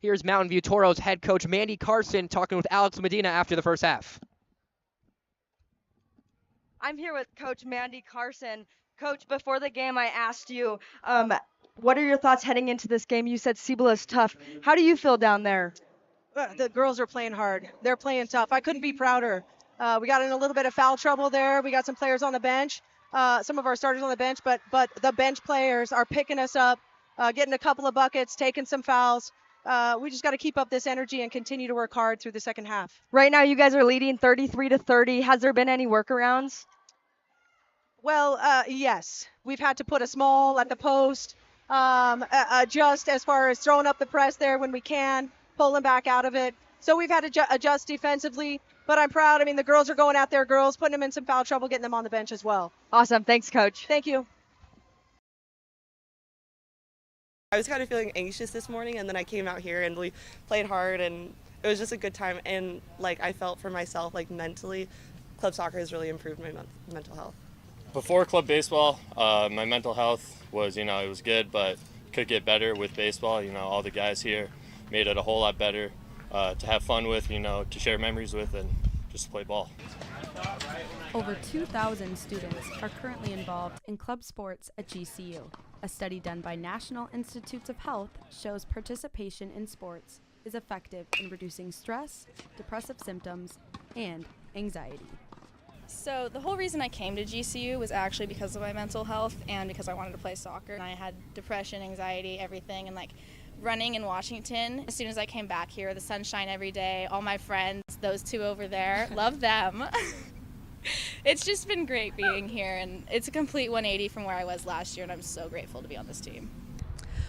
Here's Mountain View Toros head coach Mandy Carson talking with Alex Medina after the first half. I'm here with Coach Mandy Carson. Coach, before the game, I asked you, what are your thoughts heading into this game? You said Cibola's tough. How do you feel down there? The girls are playing hard. They're playing tough. I couldn't be prouder. We got in a little bit of foul trouble there. We got some players on the bench, some of our starters on the bench, but the bench players are picking us up, getting a couple of buckets, taking some fouls. We just got to keep up this energy and continue to work hard through the second half. Right now, you guys are leading 33-30. Has there been any workarounds? Well, yes. We've had to put a small at the post, adjust as far as throwing up the press there when we can, pulling back out of it. So we've had to adjust defensively, but I'm proud. I mean, the girls are going out there, girls, putting them in some foul trouble, getting them on the bench as well. Awesome. Thanks, Coach. Thank you. I was kind of feeling anxious this morning, and then I came out here and we played hard, and it was just a good time. And like I felt for myself, like mentally, club soccer has really improved my mental health. Before club baseball, my mental health was, it was good, but could get better with baseball. All the guys here made it a whole lot better to have fun with, to share memories with, and just play ball. Over 2,000 students are currently involved in club sports at GCU. A study done by National Institutes of Health shows participation in sports is effective in reducing stress, depressive symptoms, and anxiety. So the whole reason I came to GCU was actually because of my mental health and because I wanted to play soccer. And I had depression, anxiety, everything, and running in Washington. As soon as I came back here, the sunshine every day, all my friends, those two over there, love them. It's just been great being here, and it's a complete 180 from where I was last year, and I'm so grateful to be on this team.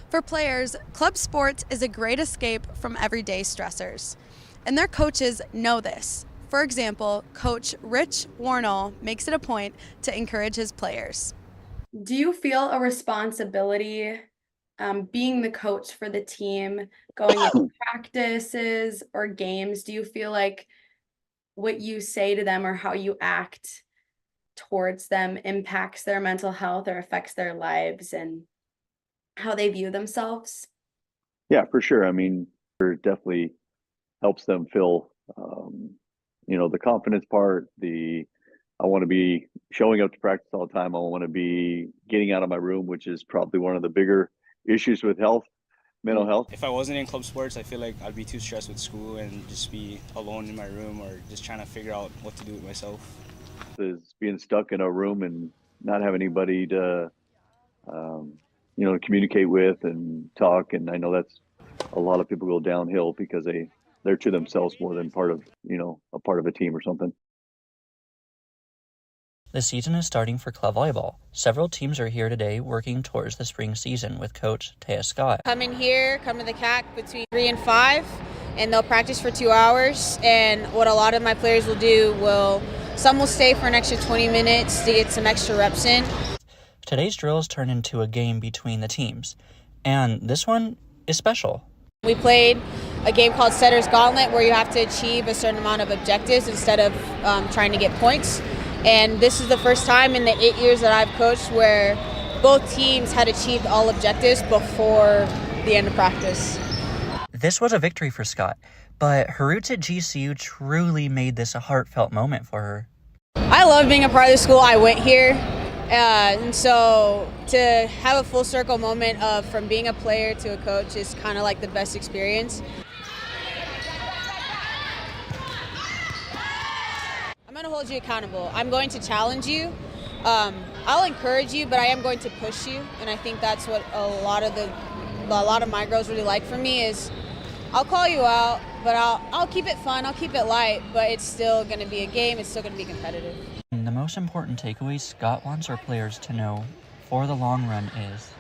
For players, club sports is a great escape from everyday stressors, and their coaches know this. For example, Coach Rich Warnall makes it a point to encourage his players. Do you feel a responsibility being the coach for the team, going to practices or games? Do you feel like what you say to them or how you act towards them impacts their mental health or affects their lives and how they view themselves? Yeah, for sure. I mean, it definitely helps them feel, the confidence part, I want to be showing up to practice all the time. I want to be getting out of my room, which is probably one of the bigger issues with mental health. If I wasn't in club sports, I feel like I'd be too stressed with school and just be alone in my room or just trying to figure out what to do with myself. Is being stuck in a room and not have anybody to, communicate with and talk. And I know that's a lot of people go downhill because they're to themselves more than part of, a part of a team or something. The season is starting for club volleyball. Several teams are here today working towards the spring season with Coach Taya Scott. Come in here, come to the CAC between 3 and 5, and they'll practice for 2 hours. And what a lot of my players will do some will stay for an extra 20 minutes to get some extra reps in. Today's drills turn into a game between the teams, and this one is special. We played a game called Setter's Gauntlet where you have to achieve a certain amount of objectives instead of trying to get points. And this is the first time in the 8 years that I've coached where both teams had achieved all objectives before the end of practice. This was a victory for Scott, but her roots at GCU truly made this a heartfelt moment for her. I love being a part of the school. I went here, and so to have a full circle moment of from being a player to a coach is kind of like the best experience. I'm going to hold you accountable. I'm going to challenge you. I'll encourage you, but I am going to push you, and I think that's what a lot of my girls really like from me is I'll call you out, but I'll keep it fun, I'll keep it light, but it's still going to be a game, it's still going to be competitive. The most important takeaway Scott wants her players to know for the long run is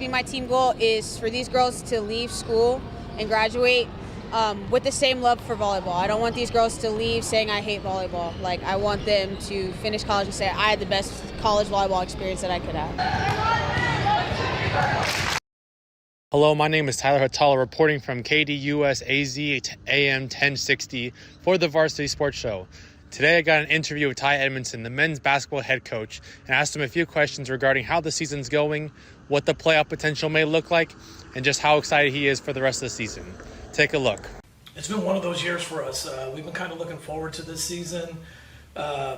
My team goal is for these girls to leave school and graduate with the same love for volleyball. I don't want these girls to leave saying I hate volleyball. I want them to finish college and say I had the best college volleyball experience that I could have. Hello, my name is Tyler Hatala reporting from KDUS AZ AM 1060 for the Varsity Sports Show. Today I got an interview with Ty Edmondson, the men's basketball head coach, and asked him a few questions regarding how the season's going, what the playoff potential may look like, and just how excited he is for the rest of the season. Take a look. It's been one of those years for us. We've been kind of looking forward to this season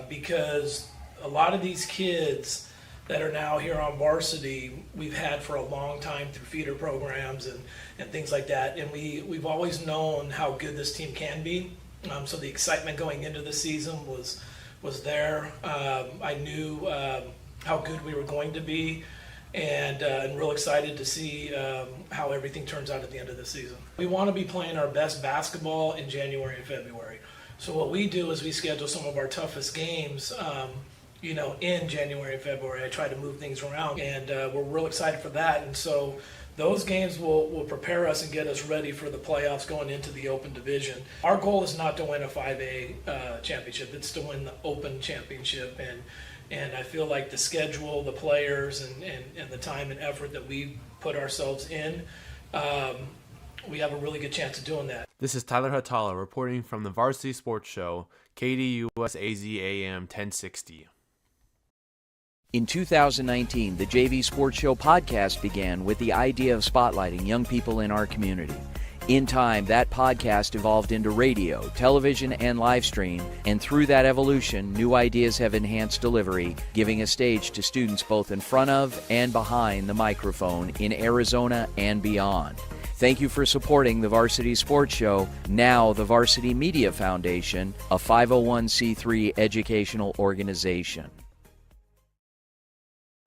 because a lot of these kids that are now here on Varsity, we've had for a long time through feeder programs and things like that. And we've always known how good this team can be. So the excitement going into the season was there. I knew how good we were going to be, and real excited to see how everything turns out at the end of the season. We want to be playing our best basketball in January and February. So what we do is we schedule some of our toughest games in January and February. I try to move things around, and we're real excited for that. And so those games will prepare us and get us ready for the playoffs going into the Open Division. Our goal is not to win a 5A championship, it's to win the Open Championship. And I feel like the schedule, the players, and the time and effort that we put ourselves in, we have a really good chance of doing that. This is Tyler Hatala reporting from the Varsity Sports Show, KDUS AZ AM 1060. In 2019, the JV Sports Show podcast began with the idea of spotlighting young people in our community. In time, that podcast evolved into radio, television, and live stream, and through that evolution, new ideas have enhanced delivery, giving a stage to students both in front of and behind the microphone in Arizona and beyond. Thank you for supporting the Varsity Sports Show, now the Varsity Media Foundation, a 501c3 educational organization.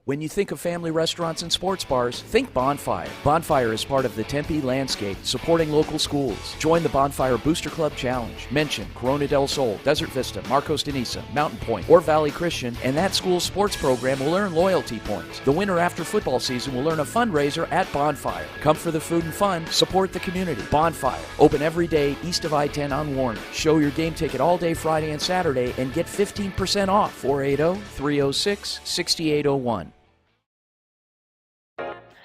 When you think of family restaurants and sports bars, think Bonfire. Bonfire is part of the Tempe landscape, supporting local schools. Join the Bonfire Booster Club Challenge. Mention Corona del Sol, Desert Vista, Marcos de Niza, Mountain Point, or Valley Christian, and that school's sports program will earn loyalty points. The winner after football season will earn a fundraiser at Bonfire. Come for the food and fun, support the community. Bonfire, open every day east of I-10 on Warner. Show your game ticket all day Friday and Saturday and get 15% off. 480-306-6801.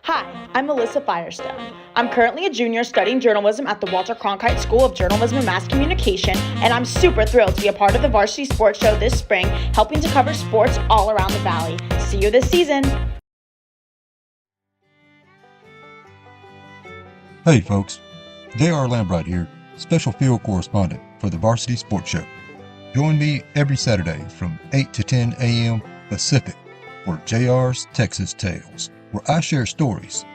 Hi, I'm Melissa Firestone. I'm currently a junior studying journalism at the Walter Cronkite School of Journalism and Mass Communication, and I'm super thrilled to be a part of the Varsity Sports Show this spring, helping to cover sports all around the Valley. See you this season. Hey folks, J.R. Lambright here, special field correspondent for the Varsity Sports Show. Join me every Saturday from 8 to 10 a.m. Pacific for JR's Texas Tales, where I share stories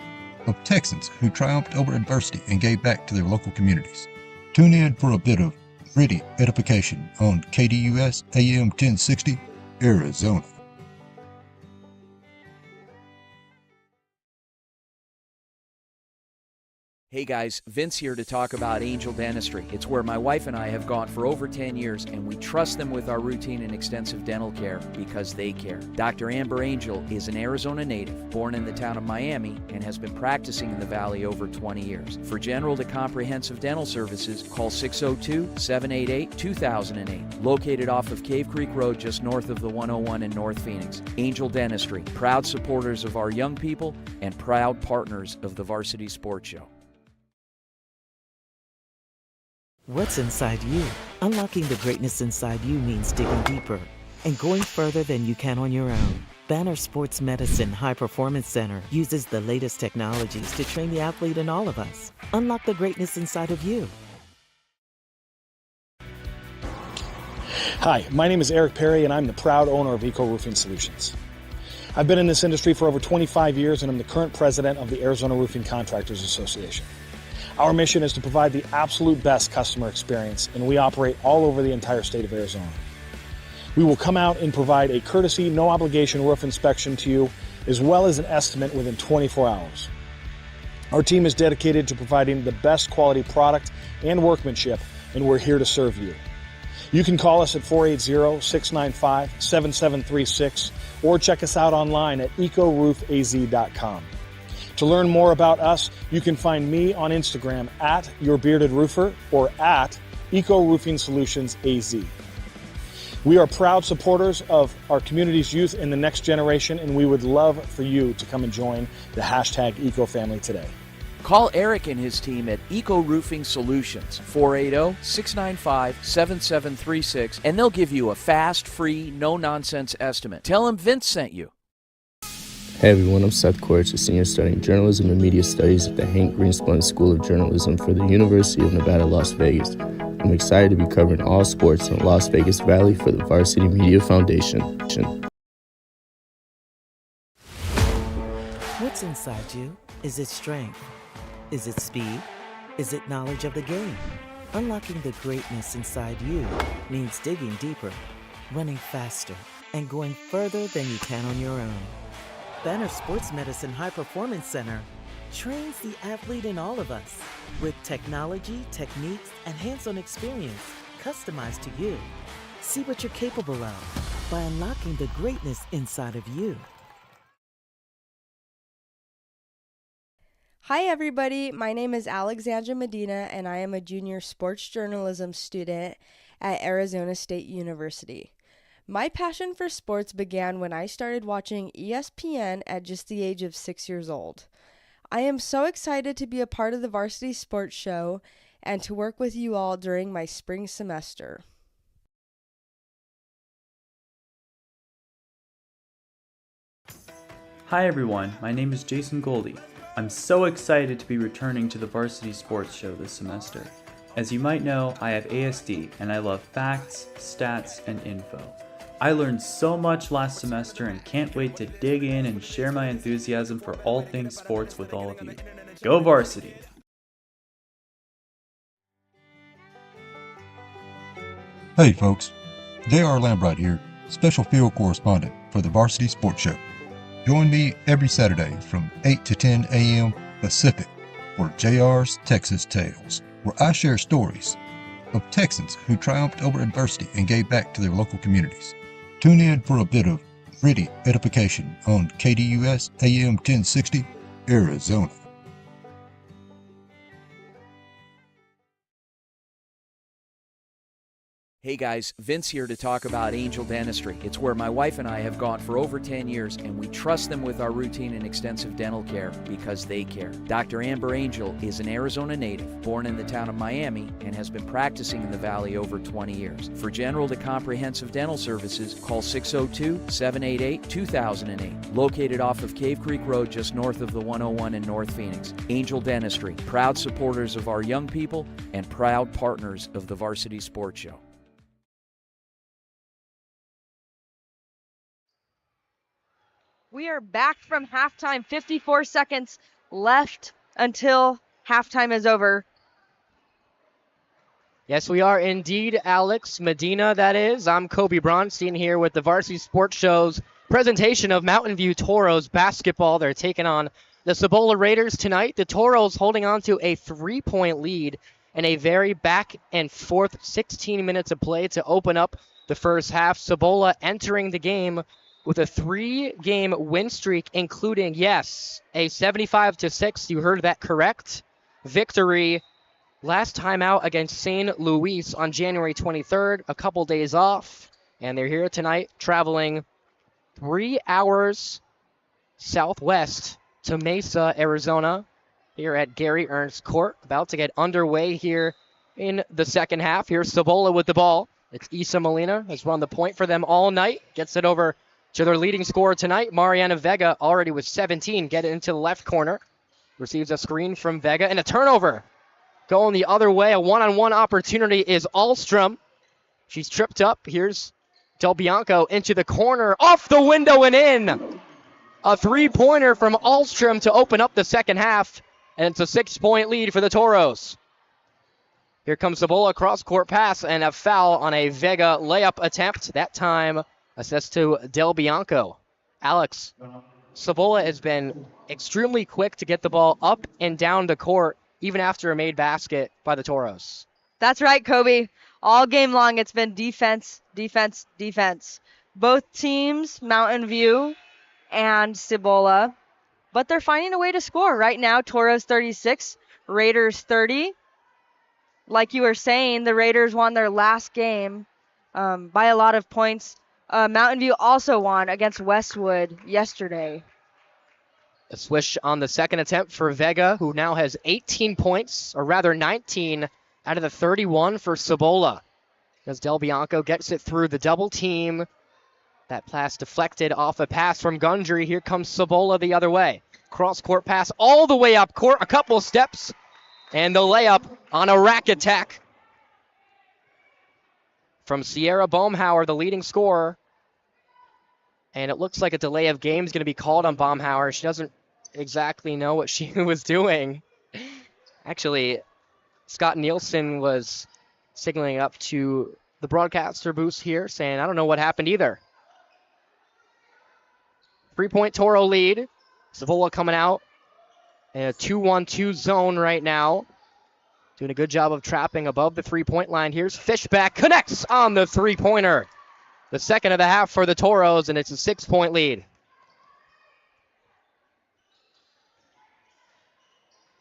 of Texans who triumphed over adversity and gave back to their local communities. Tune in for a bit of gritty edification on KDUS AM 1060, Arizona. Hey guys, Vince here to talk about Angel Dentistry. It's where my wife and I have gone for over 10 years, and we trust them with our routine and extensive dental care because they care. Dr. Amber Angel is an Arizona native, born in the town of Miami, and has been practicing in the Valley over 20 years. For general to comprehensive dental services, call 602-788-2008. Located off of Cave Creek Road just north of the 101 in North Phoenix. Angel Dentistry, proud supporters of our young people and proud partners of the Varsity Sports Show. What's inside you? Unlocking the greatness inside you means digging deeper and going further than you can on your own. Banner Sports Medicine High Performance Center uses the latest technologies to train the athlete in all of us. Unlock the greatness inside of you. Hi, my name is Eric Perry, and I'm the proud owner of Eco Roofing Solutions. I've been in this industry for over 25 years, and I'm the current president of the Arizona Roofing Contractors Association. Our mission is to provide the absolute best customer experience, and we operate all over the entire state of Arizona. We will come out and provide a courtesy, no obligation roof inspection to you, as well as an estimate within 24 hours. Our team is dedicated to providing the best quality product and workmanship, and we're here to serve you. You can call us at 480-695-7736 or check us out online at ecoroofaz.com. To learn more about us, you can find me on Instagram at YourBeardedRoofer or at Eco Roofing Solutions AZ. We are proud supporters of our community's youth and the next generation, and we would love for you to come and join the hashtag Eco Family today. Call Eric and his team at Eco Roofing Solutions, 480-695-7736, and they'll give you a fast, free, no-nonsense estimate. Tell them Vince sent you. Hey everyone, I'm Seth Korch, a senior studying journalism and media studies at the Hank Greenspun School of Journalism for the University of Nevada, Las Vegas. I'm excited to be covering all sports in Las Vegas Valley for the Varsity Media Foundation. What's inside you? Is it strength? Is it speed? Is it knowledge of the game? Unlocking the greatness inside you means digging deeper, running faster, and going further than you can on your own. Banner Sports Medicine High Performance Center trains the athlete in all of us with technology, techniques, and hands-on experience customized to you. See what you're capable of by unlocking the greatness inside of you. Hi everybody, my name is Alexandra Medina and I am a junior sports journalism student at Arizona State University. My passion for sports began when I started watching ESPN at just the age of 6 years old. I am so excited to be a part of the Varsity Sports Show and to work with you all during my spring semester. Hi everyone, my name is Jason Goldie. I'm so excited to be returning to the Varsity Sports Show this semester. As you might know, I have ASD and I love facts, stats, and info. I learned so much last semester and can't wait to dig in and share my enthusiasm for all things sports with all of you. Go Varsity! Hey folks, J.R. Lambright here, special field correspondent for the Varsity Sports Show. Join me every Saturday from 8 to 10 a.m. Pacific for JR's Texas Tales, where I share stories of Texans who triumphed over adversity and gave back to their local communities. Tune in for a bit of gritty edification on KDUS AM 1060, Arizona. Hey guys, Vince here to talk about Angel Dentistry. It's where my wife and I have gone for over 10 years, and we trust them with our routine and extensive dental care because they care. Dr. Amber Angel is an Arizona native, born in the town of Miami, and has been practicing in the Valley over 20 years. For general to comprehensive dental services, call 602-788-2008. Located off of Cave Creek Road just north of the 101 in North Phoenix. Angel Dentistry, proud supporters of our young people and proud partners of the Varsity Sports Show. We are back from halftime, 54 seconds left until halftime is over. Yes, we are indeed, Alex Medina, that is. I'm Kobe Bronstein here with the Varsity Sports Show's presentation of Mountain View Toros basketball. They're taking on the Cibola Raiders tonight. The Toros holding on to a 3-point lead in a very back and forth 16 minutes of play to open up the first half. Cibola entering the game with a 3-game win streak, including, yes, a 75-6, you heard that correct, victory last time out against St. Louis on January 23rd, a couple days off, and they're here tonight traveling 3 hours southwest to Mesa, Arizona, here at Gary Ernst Court, about to get underway here in the second half. Here's Cibola with the ball. It's Isa Molina, has run the point for them all night, gets it over to their leading scorer tonight, Mariana Vega, already with 17, get it into the left corner. Receives a screen from Vega, and a turnover. Going the other way, a one-on-one opportunity is Ahlstrom. She's tripped up. Here's Del Bianco into the corner, off the window and in. A 3-pointer from Ahlstrom to open up the second half, and it's a 6-point lead for the Toros. Here comes Cibola, cross-court pass, and a foul on a Vega layup attempt. That time, assist to Del Bianco. Alex, Cibola has been extremely quick to get the ball up and down the court, even after a made basket by the Toros. That's right, Kobe. All game long, it's been defense, defense, defense. Both teams, Mountain View and Cibola, but they're finding a way to score. Right now, Toros 36, Raiders 30. Like you were saying, the Raiders won their last game by a lot of points. Mountain View also won against Westwood yesterday. A swish on the second attempt for Vega, who now has 18 points, or rather 19 out of the 31 for Cibola. As Del Bianco gets it through the double team. That pass deflected off a pass from Gundry. Here comes Cibola the other way. Cross-court pass all the way up court, a couple steps, and the layup on a rack attack from Sierra Baumhauer, the leading scorer. And it looks like a delay of game is going to be called on Baumhauer. She doesn't exactly know what she was doing. Actually, Scott Nielsen was signaling up to the broadcaster booth here, saying, I don't know what happened either. 3-point Toro lead. Cibola coming out in a 2-1-2 zone right now. Doing a good job of trapping above the 3-point line. Here's Fishback, connects on the 3-pointer. The second of the half for the Toros, and it's a 6-point lead.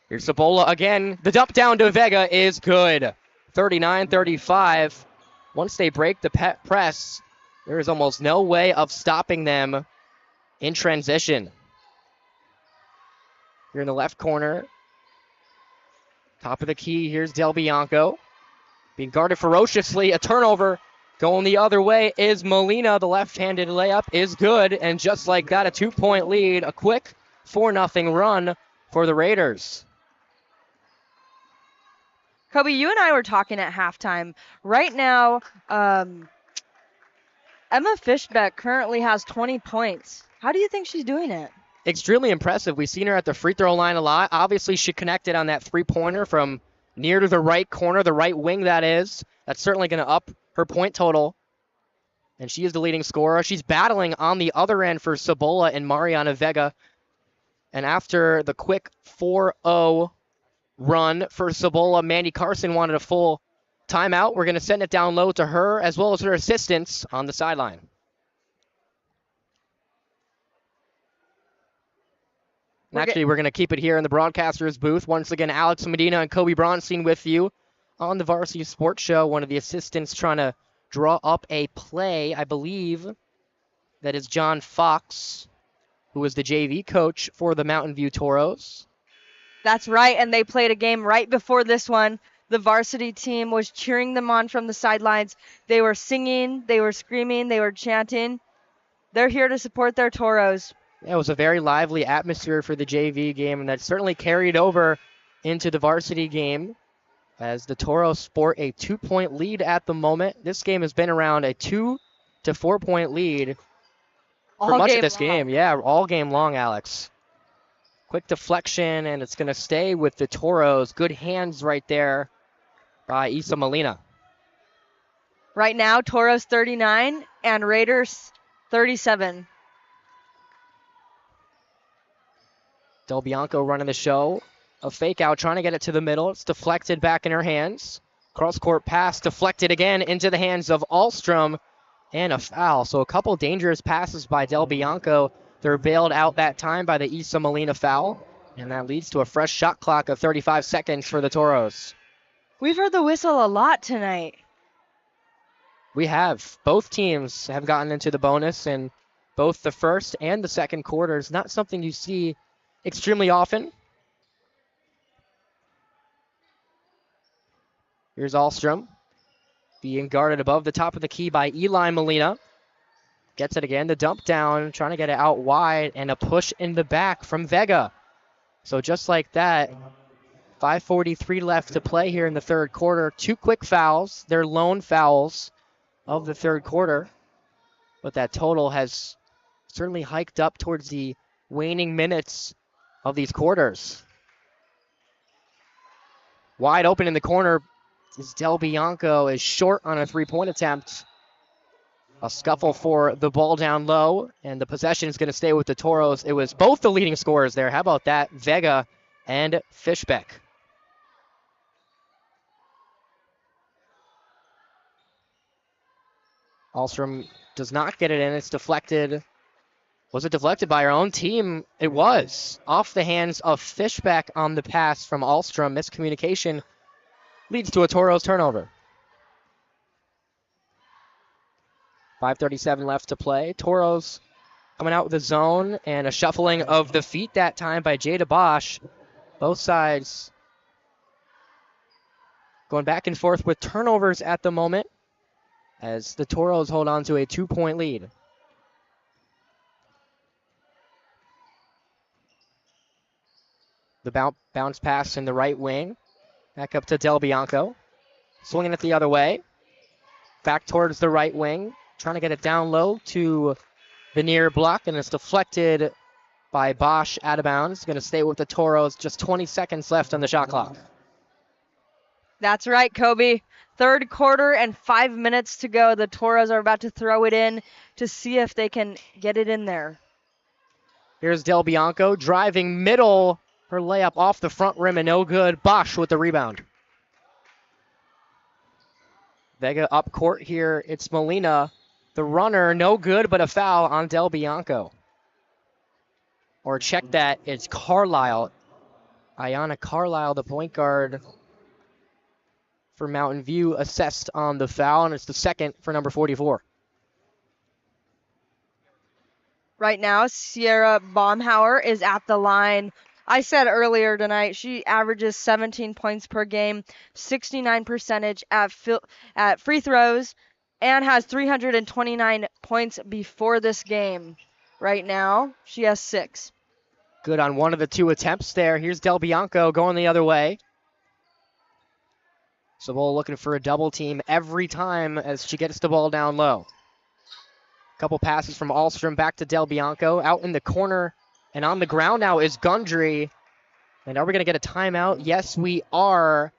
Here's Cibola again. The dump down to Vega is good. 39-35. Once they break the press, there is almost no way of stopping them in transition. Here in the left corner. Top of the key, here's Del Bianco. Being guarded ferociously. A turnover. Going the other way is Molina. The left-handed layup is good. And just like that, a 2-point lead. A quick 4-0 run for the Raiders. Kobe, you and I were talking at halftime. Right now, Emma Fishbeck currently has 20 points. How do you think she's doing it? Extremely impressive. We've seen her at the free throw line a lot. Obviously, she connected on that three-pointer from near to the right corner, the right wing that is. That's certainly going to up her point total. And she is the leading scorer. She's battling on the other end for Cibola and Mariana Vega. And after the quick 4-0 run for Cibola, Mandy Carson wanted a full timeout. We're going to send it down low to her as well as her assistants on the sideline. And actually, we're going to keep it here in the broadcaster's booth. Once again, Alex Medina and Kobe Bronstein with you on the Varsity Sports Show. One of the assistants trying to draw up a play, I believe, that is John Fox, who is the JV coach for the Mountain View Toros. That's right, and they played a game right before this one. The varsity team was cheering them on from the sidelines. They were singing, they were screaming, they were chanting. They're here to support their Toros. Yeah, it was a very lively atmosphere for the JV game, and that certainly carried over into the varsity game as the Toros sport a 2-point lead at the moment. This game has been around a 2 to 4 point lead for much of this game. Yeah, all game long, Alex. Quick deflection, and it's going to stay with the Toros. Good hands right there by Isa Molina. Right now, Toros 39 and Raiders 37. Del Bianco running the show. A fake out, trying to get it to the middle. It's deflected back in her hands. Cross-court pass deflected again into the hands of Ahlstrom, and a foul. So a couple dangerous passes by Del Bianco. They're bailed out that time by the Isa Molina foul, and that leads to a fresh shot clock of 35 seconds for the Toros. We've heard the whistle a lot tonight. We have. Both teams have gotten into the bonus in both the first and the second quarters. Not something you see extremely often. Here's Ahlstrom being guarded above the top of the key by Eli Molina. Gets it again, the dump down, trying to get it out wide, and a push in the back from Vega. So just like that, 5:43 left to play here in the third quarter. 2 quick fouls, their lone fouls of the third quarter. But that total has certainly hiked up towards the waning minutes of these quarters. Wide open in the corner is Del Bianco, is short on a 3-point attempt. A scuffle for the ball down low, and the possession is going to stay with the Toros. It was both the leading scorers there. How about that? Vega and Fishbeck. Ahlstrom does not get it in. It's deflected. Was it deflected by our own team? It was. Off the hands of Fishbeck on the pass from Ahlstrom. Miscommunication leads to a Toros turnover. 5:37 left to play. Toros coming out with a zone and a shuffling of the feet that time by Jada Bosch. Both sides going back and forth with turnovers at the moment as the Toros hold on to a 2-point lead. The bounce pass in the right wing. Back up to Del Bianco. Swinging it the other way. Back towards the right wing. Trying to get it down low to the near block, and it's deflected by Bosch out of bounds. Going to stay with the Toros. Just 20 seconds left on the shot clock. That's right, Kobe. Third quarter and 5 minutes to go. The Toros are about to throw it in to see if they can get it in there. Here's Del Bianco driving middle. Her layup off the front rim and no good. Bosch with the rebound. Vega up court here. It's Molina. The runner, no good, but a foul on Del Bianco. Or check that, it's Carlisle Ayanna Carlisle, the point guard for Mountain View, assessed on the foul, and it's the second for number 44. Right now, Sierra Baumhauer is at the line. I said earlier tonight she averages 17 points per game, 69 percentage at free throws, and has 329 points before this game. Right now, she has 6. Good on one of the two attempts there. Here's Del Bianco going the other way. Cibola looking for a double team every time as she gets the ball down low. Couple passes from Ahlstrom back to Del Bianco. Out in the corner and on the ground now is Gundry. And are we going to get a timeout? Yes, we are.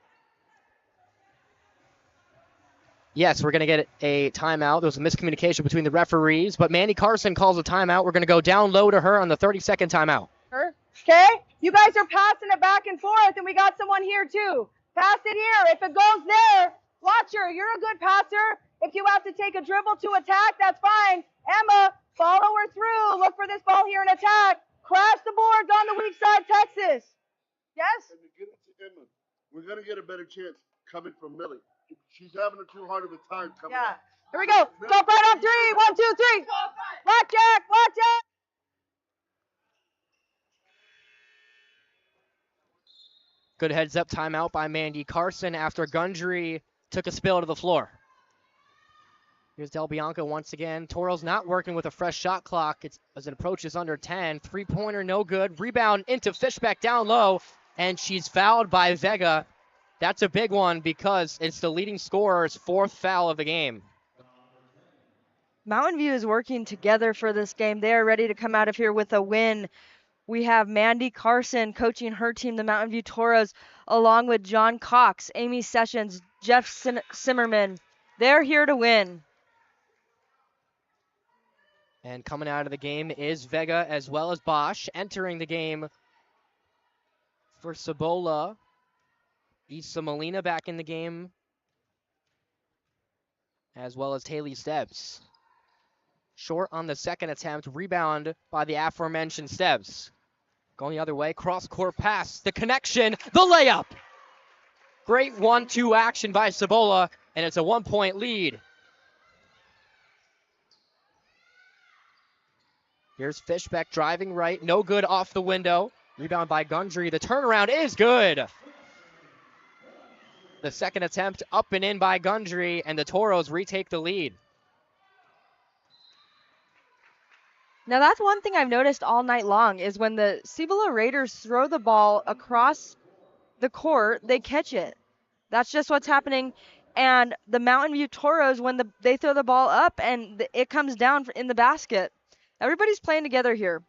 Yes, we're going to get a timeout. There was a miscommunication between the referees, but Mandy Carson calls a timeout. We're going to go down low to her on the 30-second timeout. Okay? You guys are passing it back and forth, and we got someone here too. Pass it here. If it goes there, watch her. You're a good passer. If you have to take a dribble to attack, that's fine. Emma, follow her through. Look for this ball here and attack. Crash the boards on the weak side, Texas. Yes? And to get it to Emma, we're going to get a better chance coming from Millie. She's having a too hard of a time coming up. Here we go. Jump right on 3. 1, 2, 3. Blackjack, blackjack. Good heads-up timeout by Mandy Carson after Gundry took a spill to the floor. Here's Del Bianco once again. Toro's not working with a fresh shot clock as it approaches under 10. Three-pointer, no good. Rebound into Fishbeck down low, and she's fouled by Vega. That's a big one because it's the leading scorer's 4th foul of the game. Mountain View is working together for this game. They are ready to come out of here with a win. We have Mandy Carson coaching her team, the Mountain View Toros, along with John Cox, Amy Sessions, Jeff Simmerman. They're here to win. And coming out of the game is Vega as well as Bosch. Entering the game for Cibola, Issa Molina back in the game, as well as Haley Stebbs. Short on the second attempt, rebound by the aforementioned Stebbs. Going the other way, cross-court pass, the connection, the layup! Great 1-2 action by Cibola, and it's a 1-point lead. Here's Fishbeck driving right, no good off the window. Rebound by Gundry, the turnaround is good! The second attempt up and in by Gundry, and the Toros retake the lead. Now that's one thing I've noticed all night long is when the Cibola Raiders throw the ball across the court, they catch it. That's just what's happening. And the Mountain View Toros, when they throw the ball up and it comes down in the basket. Everybody's playing together here.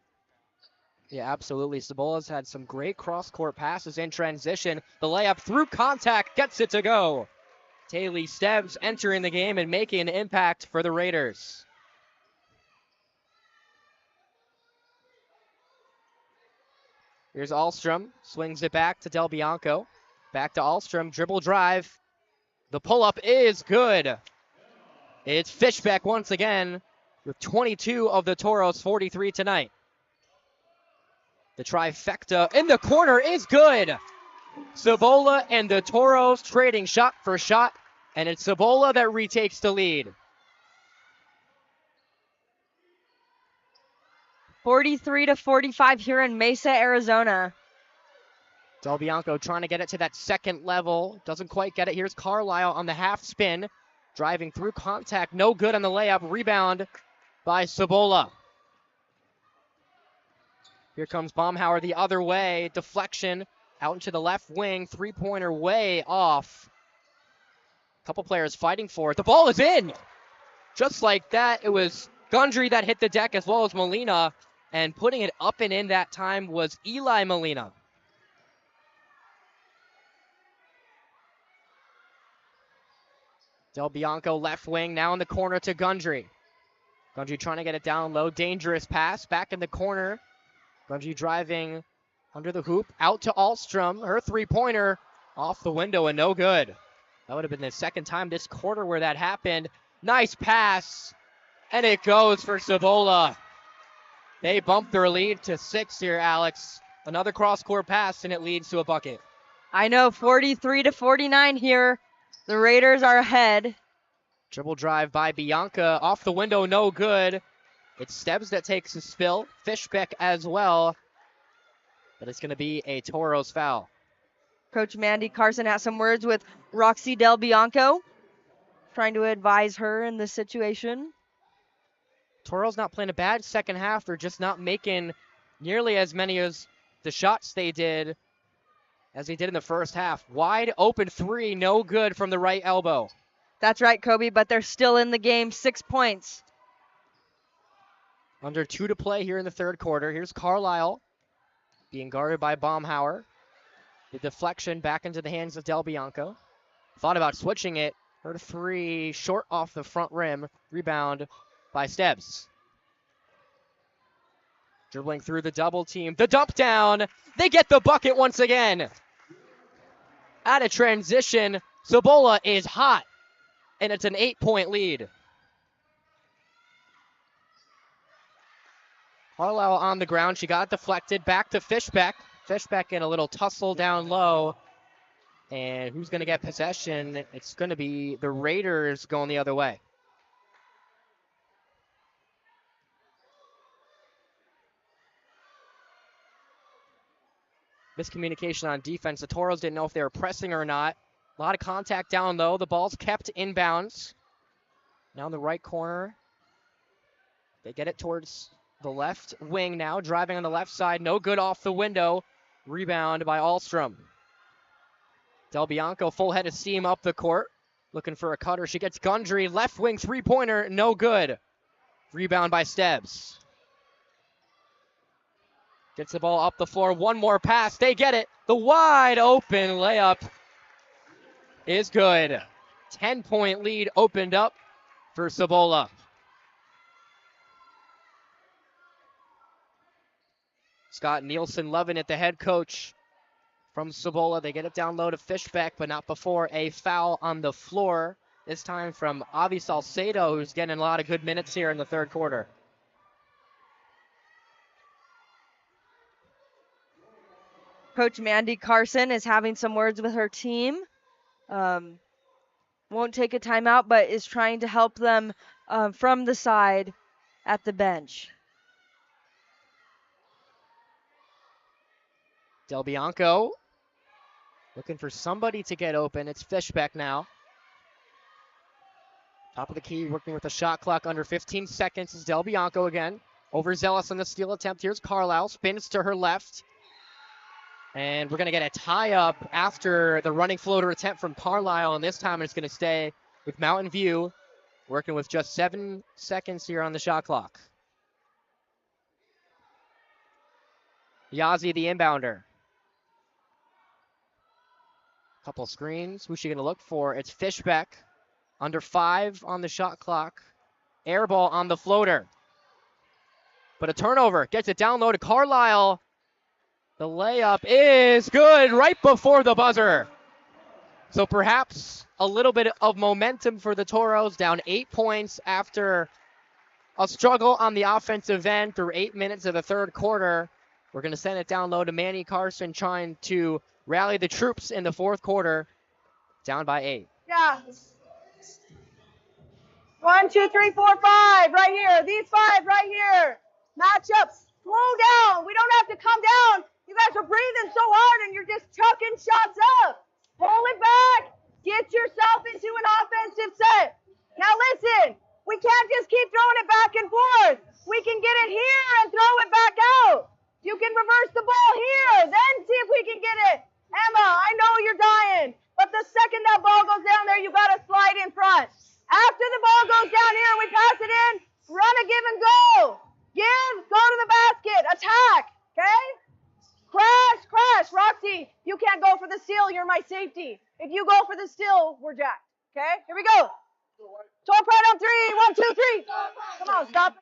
Yeah, absolutely. Cibola's had some great cross-court passes in transition. The layup through contact gets it to go. Haley Stebbs entering the game and making an impact for the Raiders. Here's Ahlstrom, swings it back to Del Bianco. Back to Ahlstrom, dribble drive. The pull-up is good. It's Fishbeck once again with 22 of the Toros' 43 tonight. The trifecta in the corner is good. Cibola and the Toros trading shot for shot, and it's Cibola that retakes the lead. 43-45 here in Mesa, Arizona. Del Bianco trying to get it to that second level. Doesn't quite get it. Here's Carlisle on the half spin. Driving through contact. No good on the layup. Rebound by Cibola. Here comes Baumhauer the other way. Deflection out into the left wing. Three-pointer way off. Couple players fighting for it. The ball is in. Just like that, it was Gundry that hit the deck as well as Molina. And putting it up and in that time was Eli Molina. Del Bianco left wing, now in the corner to Gundry. Gundry trying to get it down low. Dangerous pass, back in the corner. Gundry driving under the hoop, out to Ahlstrom. Her three-pointer off the window and no good. That would have been the second time this quarter where that happened. Nice pass, and it goes for Cibola. They bump their lead to 6 here, Alex. Another cross-court pass, and it leads to a bucket. I know, 43-49 here. The Raiders are ahead. Dribble drive by Bianca. Off the window, no good. It's Stebbs that takes a spill. Fishbeck as well. But it's going to be a Toros foul. Coach Mandy Carson has some words with Roxy Del Bianco, trying to advise her in this situation. Toros not playing a bad second half. They're just not making nearly as many as the shots they did as they did in the first half. Wide open three, no good from the right elbow. That's right, Kobe, but they're still in the game. 6 points. Under 2 to play here in the third quarter. Here's Carlisle being guarded by Baumhauer. The deflection back into the hands of Del Bianco. Thought about switching it. Her three short off the front rim. Rebound by Stebbs. Dribbling through the double team. The dump down. They get the bucket once again. Out of transition. Cibola is hot. And it's an 8-point lead. Carlisle on the ground. She got deflected. Back to Fishbeck. Fishbeck in a little tussle down low. And who's going to get possession? It's going to be the Raiders going the other way. Miscommunication on defense. The Toros didn't know if they were pressing or not. A lot of contact down low. The ball's kept inbounds. Now in the right corner. They get it towards the left wing now. Driving on the left side. No good off the window. Rebound by Ahlstrom. Del Bianco full head of steam up the court. Looking for a cutter. She gets Gundry. Left wing three-pointer. No good. Rebound by Stebbs. Gets the ball up the floor. One more pass. They get it. The wide open layup is good. 10-point lead opened up for Cibola. Scott Nielsen loving it, the head coach from Cibola. They get it down low to Fishbeck, but not before a foul on the floor. This time from Avi Salcedo, who's getting a lot of good minutes here in the third quarter. Coach Mandy Carson is having some words with her team. Won't take a timeout, but is trying to help them from the side at the bench. Del Bianco looking for somebody to get open. It's Fishbeck now. Top of the key, working with the shot clock under 15 seconds is Del Bianco again. Overzealous on the steal attempt. Here's Carlisle. Spins to her left. And we're going to get a tie-up after the running floater attempt from Carlisle. And this time it's going to stay with Mountain View, working with just 7 seconds here on the shot clock. Yazzie, the inbounder. Couple screens. Who's she going to look for? It's Fishbeck. Under 5 on the shot clock. Air ball on the floater. But a turnover. Gets it down low to Carlisle. The layup is good right before the buzzer. So perhaps a little bit of momentum for the Toros. Down 8 points after a struggle on the offensive end through 8 minutes of the third quarter. We're going to send it down low to Manny Carson, trying to rally the troops in the fourth quarter. Down by 8. Yeah. 1, 2, 3, 4, 5 right here. These 5 right here. Match up. Slow down. We don't have to come down. You guys are breathing so hard and you're just chucking shots up. Pull it back. Get yourself into an offensive set. Now listen, we can't just keep throwing it back and forth. We can get it here and throw it back out. You can reverse the ball here, then see if we can get it. Emma, I know you're dying, but the second that ball goes down there, you got to slide in front. After the ball goes down here and we pass it in, run a give and go. Give, go to the basket, attack, okay? Crash, crash. Roxy, you can't go for the steal. You're my safety. If you go for the steal, we're jacked, okay? Here we go. Top right on 3. 1, 2, 3. Come on, stop.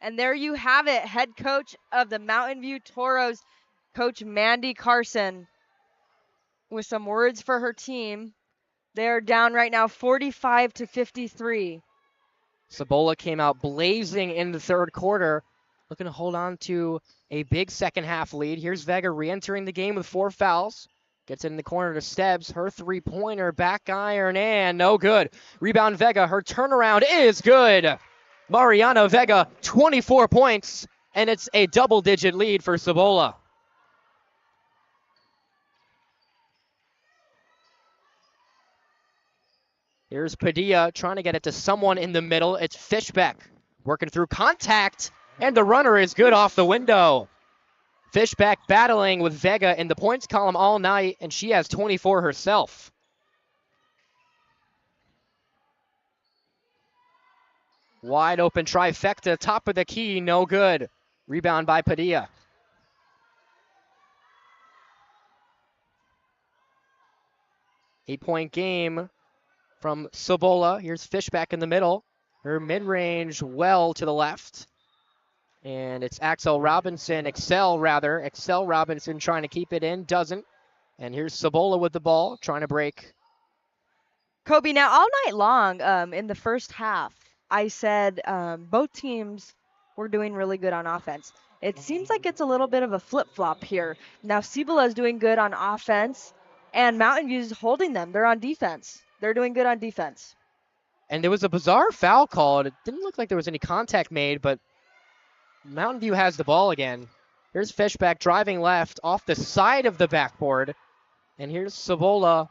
And there you have it, head coach of the Mountain View Toros, Coach Mandy Carson, with some words for her team. They're down right now 45-53. Cibola came out blazing in the third quarter. looking to hold on to a big second half lead. Here's Vega re-entering the game with 4 fouls. Gets it in the corner to Stebbs. Her three-pointer, back iron, and no good. Rebound Vega. Her turnaround is good. Mariana Vega, 24 points, and it's a double-digit lead for Cibola. Here's Padilla trying to get it to someone in the middle. It's Fishbeck working through contact, and the runner is good off the window. Fishbeck battling with Vega in the points column all night, and she has 24 herself. Wide open trifecta, top of the key, no good. Rebound by Padilla. Eight-point game from Cibola. Here's Fishbeck in the middle. Her mid-range well to the left. And it's Excel Robinson trying to keep it in, doesn't. And here's Cibola with the ball, trying to break. Kobe, now all night long in the first half, I said both teams were doing really good on offense. It seems like it's a little bit of a flip-flop here. Now Cibola is doing good on offense, and Mountain View is holding them. They're on defense. They're doing good on defense. And there was a bizarre foul called. It didn't look like there was any contact made, but Mountain View has the ball again. Here's Fishbeck driving left off the side of the backboard. And here's Cibola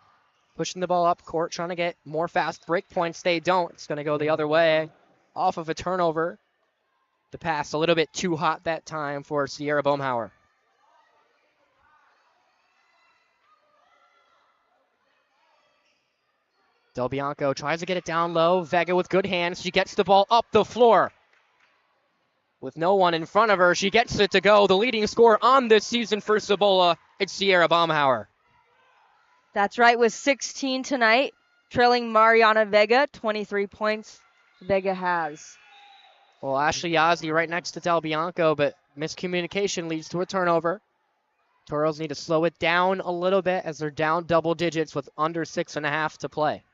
pushing the ball up court, trying to get more fast break points. They don't. It's going to go the other way off of a turnover. The pass a little bit too hot that time for Sierra Baumhauer. Del Bianco tries to get it down low. Vega with good hands. She gets the ball up the floor. With no one in front of her, she gets it to go. The leading scorer on this season for Cibola, it's Sierra Baumhauer. That's right, with 16 tonight, trailing Mariana Vega, 23 points Vega has. Well, Ashley Yazzie right next to Del Bianco, but miscommunication leads to a turnover. Toros need to slow it down a little bit as they're down double digits with under 6.5 to play.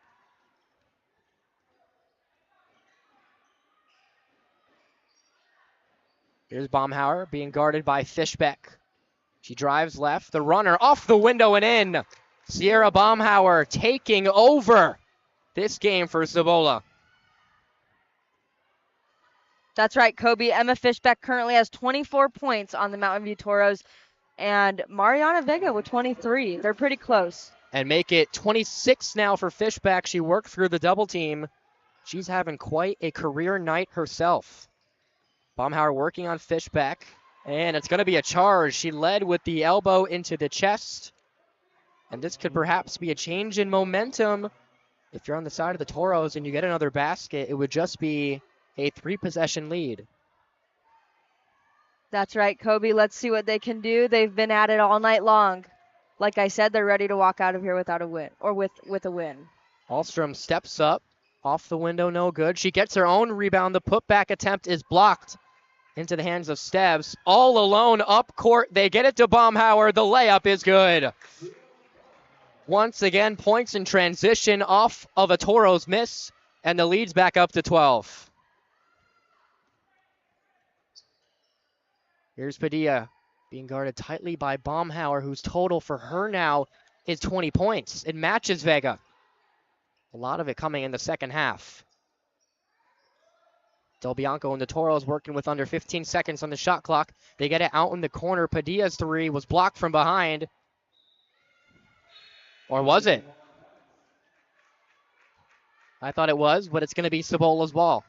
Here's Baumhauer being guarded by Fishbeck. She drives left. The runner off the window and in. Sierra Baumhauer taking over this game for Cibola. That's right, Kobe. Emma Fishbeck currently has 24 points on the Mountain View Toros, and Mariana Vega with 23. They're pretty close. And make it 26 now for Fishbeck. She worked through the double team. She's having quite a career night herself. Baumhauer working on Fishbeck, and it's going to be a charge. She led with the elbow into the chest, and this could perhaps be a change in momentum. If you're on the side of the Toros and you get another basket, it would just be a 3-possession lead. That's right, Kobe. Let's see what they can do. They've been at it all night long. Like I said, they're ready to walk out of here without a win, or with a win. Ahlstrom steps up, off the window, no good. She gets her own rebound. The putback attempt is blocked into the hands of Stebbs. All alone up court. They get it to Baumhauer. The layup is good. Once again, points in transition off of a Toros miss, and the lead's back up to 12. Here's Padilla being guarded tightly by Baumhauer, whose total for her now is 20 points. It matches Vega. A lot of it coming in the second half. Del Bianco and the Toros working with under 15 seconds on the shot clock. They get it out in the corner. Padilla's three was blocked from behind. Or was it? I thought it was, but it's going to be Cibola's ball.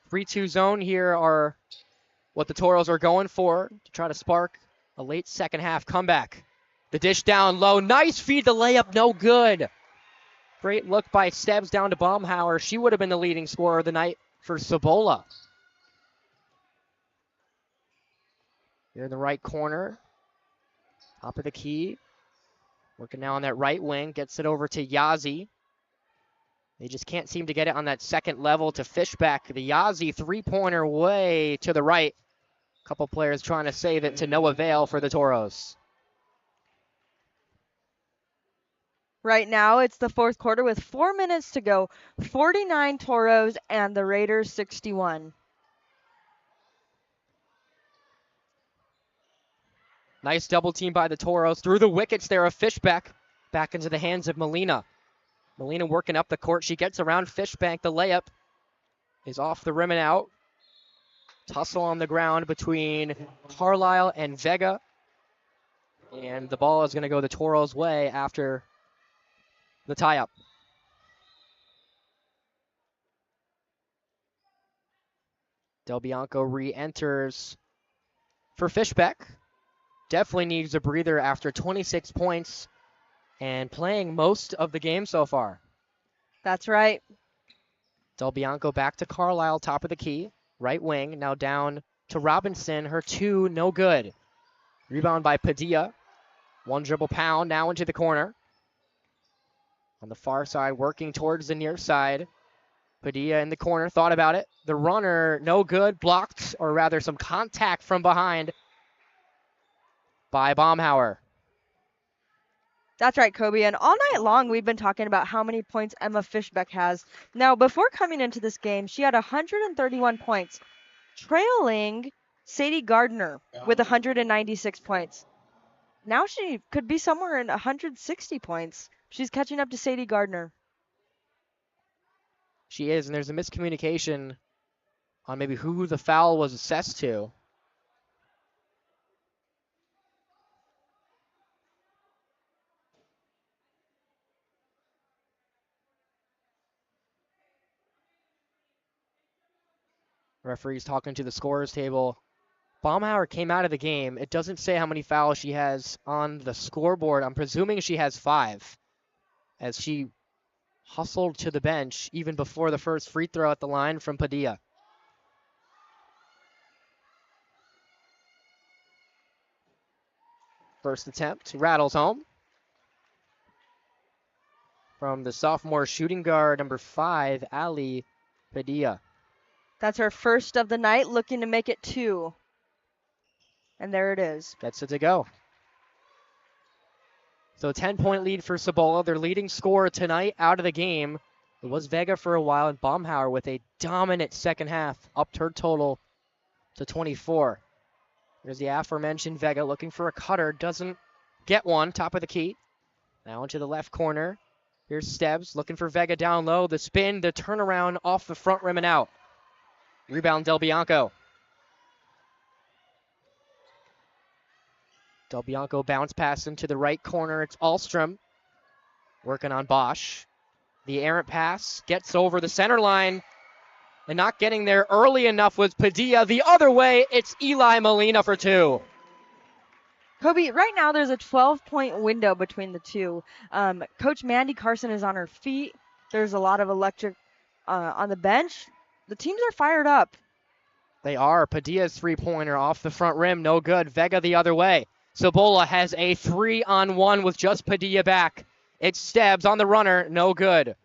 Three-two zone here are what the Toros are going for to try to spark a late second half comeback. The dish down low. Nice feed. The layup no good. Great look by Stebbs down to Baumhauer. She would have been the leading scorer of the night for Cibola. Here in the right corner. Top of the key. Working now on that right wing. Gets it over to Yazzie. They just can't seem to get it on that second level to Fishbeck. The Yazzie three-pointer way to the right. A couple players trying to save it to no avail for the Toros. Right now, it's the fourth quarter with 4 minutes to go. 49 Toros and the Raiders 61. Nice double team by the Toros. Through the wickets there of Fishbeck. Back into the hands of Molina. Molina working up the court. She gets around Fishbeck. The layup is off the rim and out. Tussle on the ground between Carlisle and Vega. And the ball is going to go the Toros' way after the tie-up. Del Bianco re-enters for Fishbeck. Definitely needs a breather after 26 points and playing most of the game so far. That's right. Del Bianco back to Carlisle, top of the key. Right wing, now down to Robinson. Her two, no good. Rebound by Padilla. One dribble pound, now into the corner. On the far side, working towards the near side. Padilla in the corner, thought about it. The runner, no good, blocked, or rather some contact from behind by Baumhauer. That's right, Kobe. And all night long, we've been talking about how many points Emma Fishbeck has. Now, before coming into this game, she had 131 points, trailing Sadie Gardner with 196 points. Now she could be somewhere in 160 points. She's catching up to Sadie Gardner. She is, and there's a miscommunication on maybe who the foul was assessed to. Referee's talking to the scorer's table. Baumhauer came out of the game. It doesn't say how many fouls she has on the scoreboard. I'm presuming she has 5, as she hustled to the bench even before the first free throw at the line from Padilla. First attempt, rattles home. From the sophomore shooting guard, number 5, Ali Padilla. That's her first of the night, looking to make it 2. And there it is. Gets it to go. So 10-point lead for Cibola. Their leading scorer tonight out of the game. It was Vega for a while, and Baumhauer with a dominant second half, upped her total to 24. There's the aforementioned Vega looking for a cutter. Doesn't get one. Top of the key. Now into the left corner. Here's Stebbs looking for Vega down low. The spin, the turnaround off the front rim and out. Rebound Del Bianco. Del Bianco bounce pass into the right corner. It's Ahlstrom working on Bosch. The errant pass gets over the center line. And not getting there early enough was Padilla. The other way, it's Eli Molina for 2. Kobe, right now there's a 12-point window between the two. Coach Mandy Carson is on her feet. There's a lot of electric on the bench. The teams are fired up. They are. Padilla's three-pointer off the front rim, no good. Vega the other way. Cibola has a 3-on-1 with just Padilla back. It's Stebbs on the runner, no good.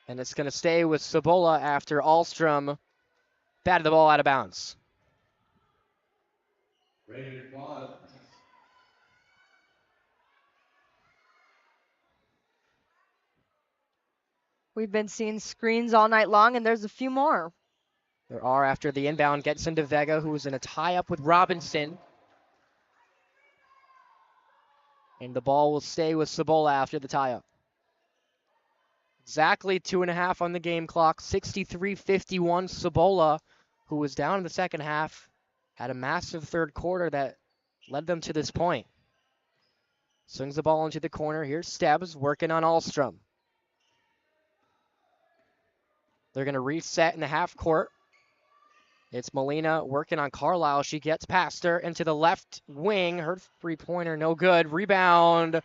And it's going to stay with Cibola after Ahlstrom batted the ball out of bounds. We've been seeing screens all night long, and there's a few more. There are after the inbound gets into Vega, who is in a tie-up with Robinson. And the ball will stay with Cibola after the tie-up. Exactly 2.5 on the game clock. 63-51 Cibola, who was down in the second half, had a massive third quarter that led them to this point. Swings the ball into the corner. Here's Stebbs working on Ahlstrom. They're going to reset in the half court. It's Molina working on Carlisle. She gets past her into the left wing. Her three-pointer, no good. Rebound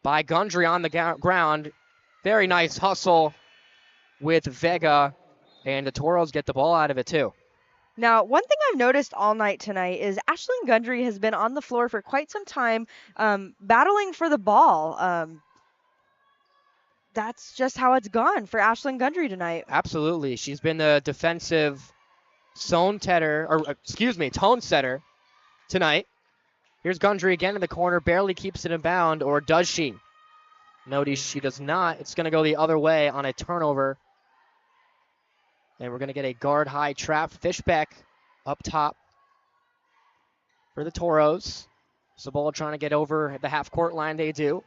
by Gundry on the ground. Very nice hustle with Vega. And the Toros get the ball out of it, too. Now, one thing I've noticed all night tonight is Ashlyn Gundry has been on the floor for quite some time, battling for the ball. That's just how it's gone for Ashlyn Gundry tonight. Absolutely. She's been the defensive tone setter tonight. Here's Gundry again in the corner, barely keeps it in bound, or does she? Notice she does not. It's going to go the other way on a turnover. And we're going to get a guard-high trap. Fishbeck up top for the Toros. Cibola trying to get over the half-court line. They do.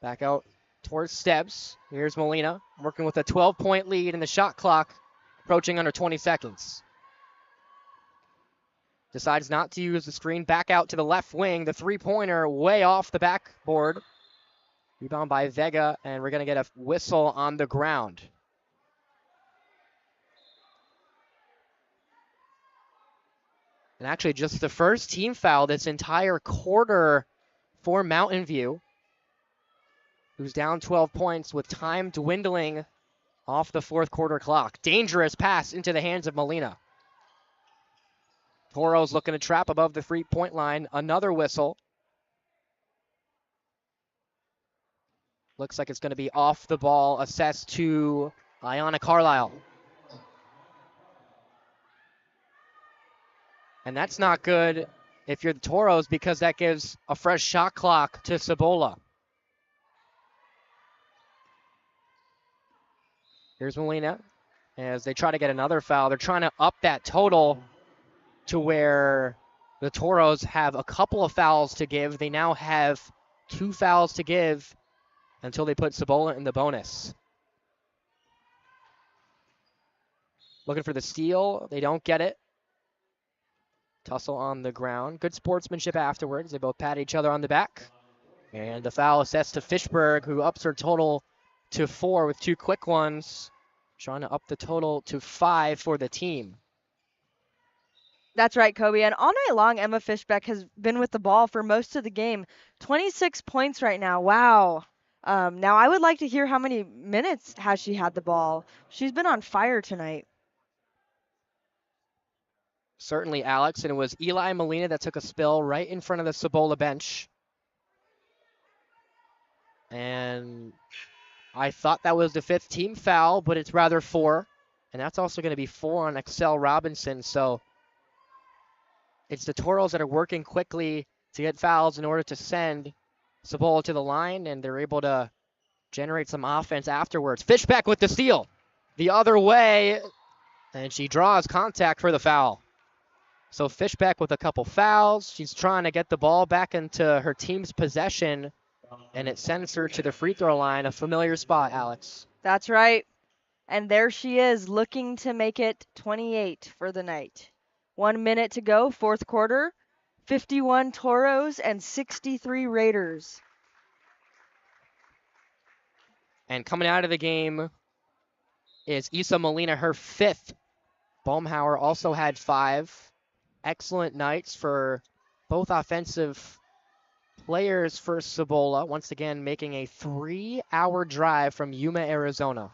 Back out towards Stebbs. Here's Molina working with a 12-point lead in the shot clock, approaching under 20 seconds. Decides not to use the screen. Back out to the left wing. The three-pointer way off the backboard. Rebound by Vega, and we're going to get a whistle on the ground. And actually just the first team foul this entire quarter for Mountain View, who's down 12 points with time dwindling off the fourth quarter clock. Dangerous pass into the hands of Molina. Toros looking to trap above the 3-point line. Another whistle. Looks like it's going to be off the ball, assessed to Ayana Carlisle. And that's not good if you're the Toros, because that gives a fresh shot clock to Cibola. Here's Molina as they try to get another foul. They're trying to up that total to where the Toros have a couple of fouls to give. They now have 2 fouls to give until they put Cibola in the bonus. Looking for the steal. They don't get it. Tussle on the ground. Good sportsmanship afterwards. They both pat each other on the back. And the foul assessed to Fishberg, who ups her total to 4 with 2 quick ones. Trying to up the total to 5 for the team. That's right, Kobe. And all night long, Emma Fishbeck has been with the ball for most of the game. 26 points right now. Wow. Now, I would like to hear how many minutes has she had the ball. She's been on fire tonight. Certainly, Alex. And it was Eli Molina that took a spill right in front of the Cibola bench. And I thought that was the 5th team foul, but it's rather 4. And that's also going to be 4 on Excel Robinson. So it's the Toros that are working quickly to get fouls in order to send Cibola to the line, and they're able to generate some offense afterwards. Fishbeck with the steal. The other way, and she draws contact for the foul. So Fishbeck with a couple fouls. She's trying to get the ball back into her team's possession, and it sends her to the free throw line, a familiar spot, Alex. That's right. And there she is, looking to make it 28 for the night. 1 minute to go, fourth quarter. 51 Toros and 63 Raiders. And coming out of the game is Isa Molina, her 5th. Baumhauer also had 5. Excellent nights for both offensive players for Cibola. Once again, making a 3-hour drive from Yuma, Arizona.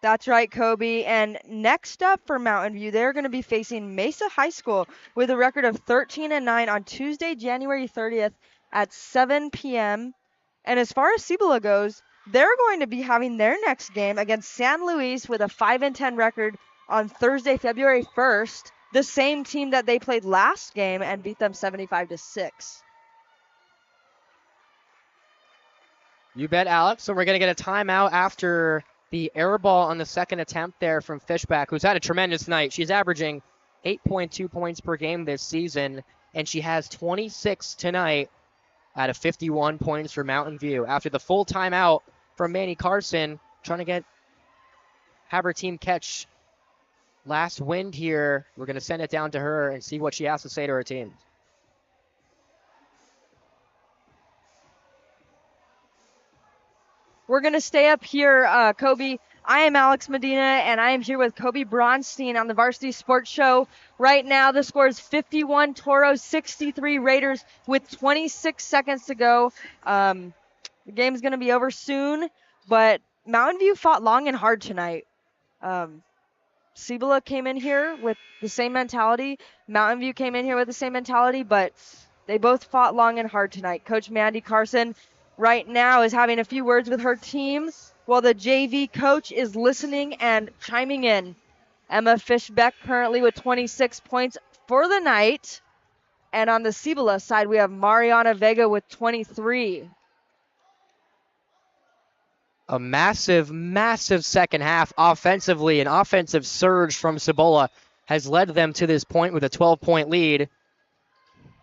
That's right, Kobe. And next up for Mountain View, they're going to be facing Mesa High School with a record of 13-9 on Tuesday, January 30th at 7 p.m. And as far as Cibola goes, they're going to be having their next game against San Luis with a 5-10 record on Thursday, February 1st, the same team that they played last game and beat them 75-6. You bet, Alex. So we're going to get a timeout after the air ball on the second attempt there from Fishbeck, who's had a tremendous night. She's averaging 8.2 points per game this season, and she has 26 tonight out of 51 points for Mountain View. After the full timeout from Manny Carson, trying to have her team catch last wind here. We're going to send it down to her and see what she has to say to her team. We're going to stay up here, Kobe. I am Alex Medina, and I am here with Kobe Bronstein on the Varsity Sports Show. Right now, the score is 51 Toros, 63 Raiders with 26 seconds to go. The game's going to be over soon, but Mountain View fought long and hard tonight. Cibola came in here with the same mentality. Mountain View came in here with the same mentality, but they both fought long and hard tonight. Coach Mandy Carson right now is having a few words with her team while the JV coach is listening and chiming in. Emma Fishbeck currently with 26 points for the night. And on the Cibola side, we have Mariana Vega with 23. A massive, massive second half offensively. An offensive surge from Cibola has led them to this point with a 12-point lead.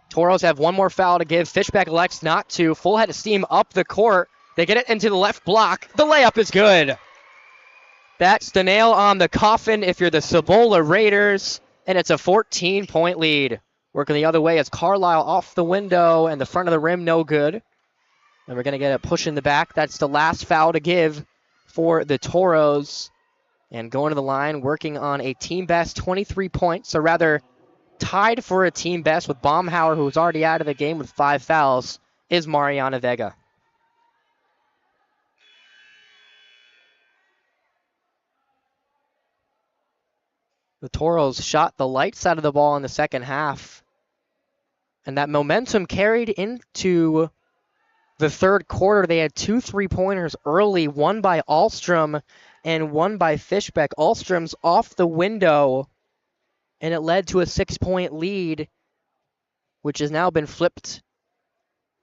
Toros have one more foul to give. Fishbeck elects not to. Full head of steam up the court. They get it into the left block. The layup is good. That's the nail on the coffin if you're the Cibola Raiders. And it's a 14-point lead. Working the other way is Carlisle off the window and the front of the rim no good. And we're going to get a push in the back. That's the last foul to give for the Toros. And going to the line, working on a team best 23 points, or rather tied for a team best with Baumhauer, who's already out of the game with 5 fouls, is Mariana Vega. The Toros shot the light side of the ball in the second half. And that momentum carried into the third quarter. They had 2 3-pointers early, one by Ahlstrom and one by Fishbeck. Ahlstrom's off the window, and it led to a 6-point lead, which has now been flipped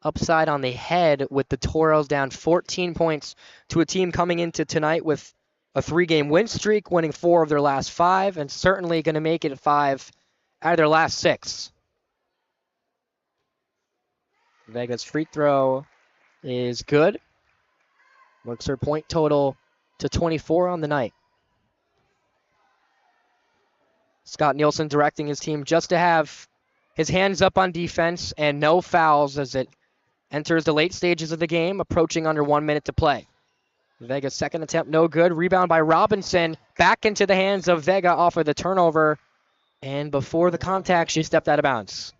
upside on the head with the Toros down 14 points to a team coming into tonight with a 3-game win streak, winning 4 of their last 5, and certainly going to make it 5 out of their last 6. Vega's free throw is good. Works her point total to 24 on the night. Scott Nielsen directing his team just to have his hands up on defense and no fouls as it enters the late stages of the game, approaching under 1 minute to play. Vega's second attempt, no good. Rebound by Robinson. Back into the hands of Vega off of the turnover. And before the contact, she stepped out of bounds.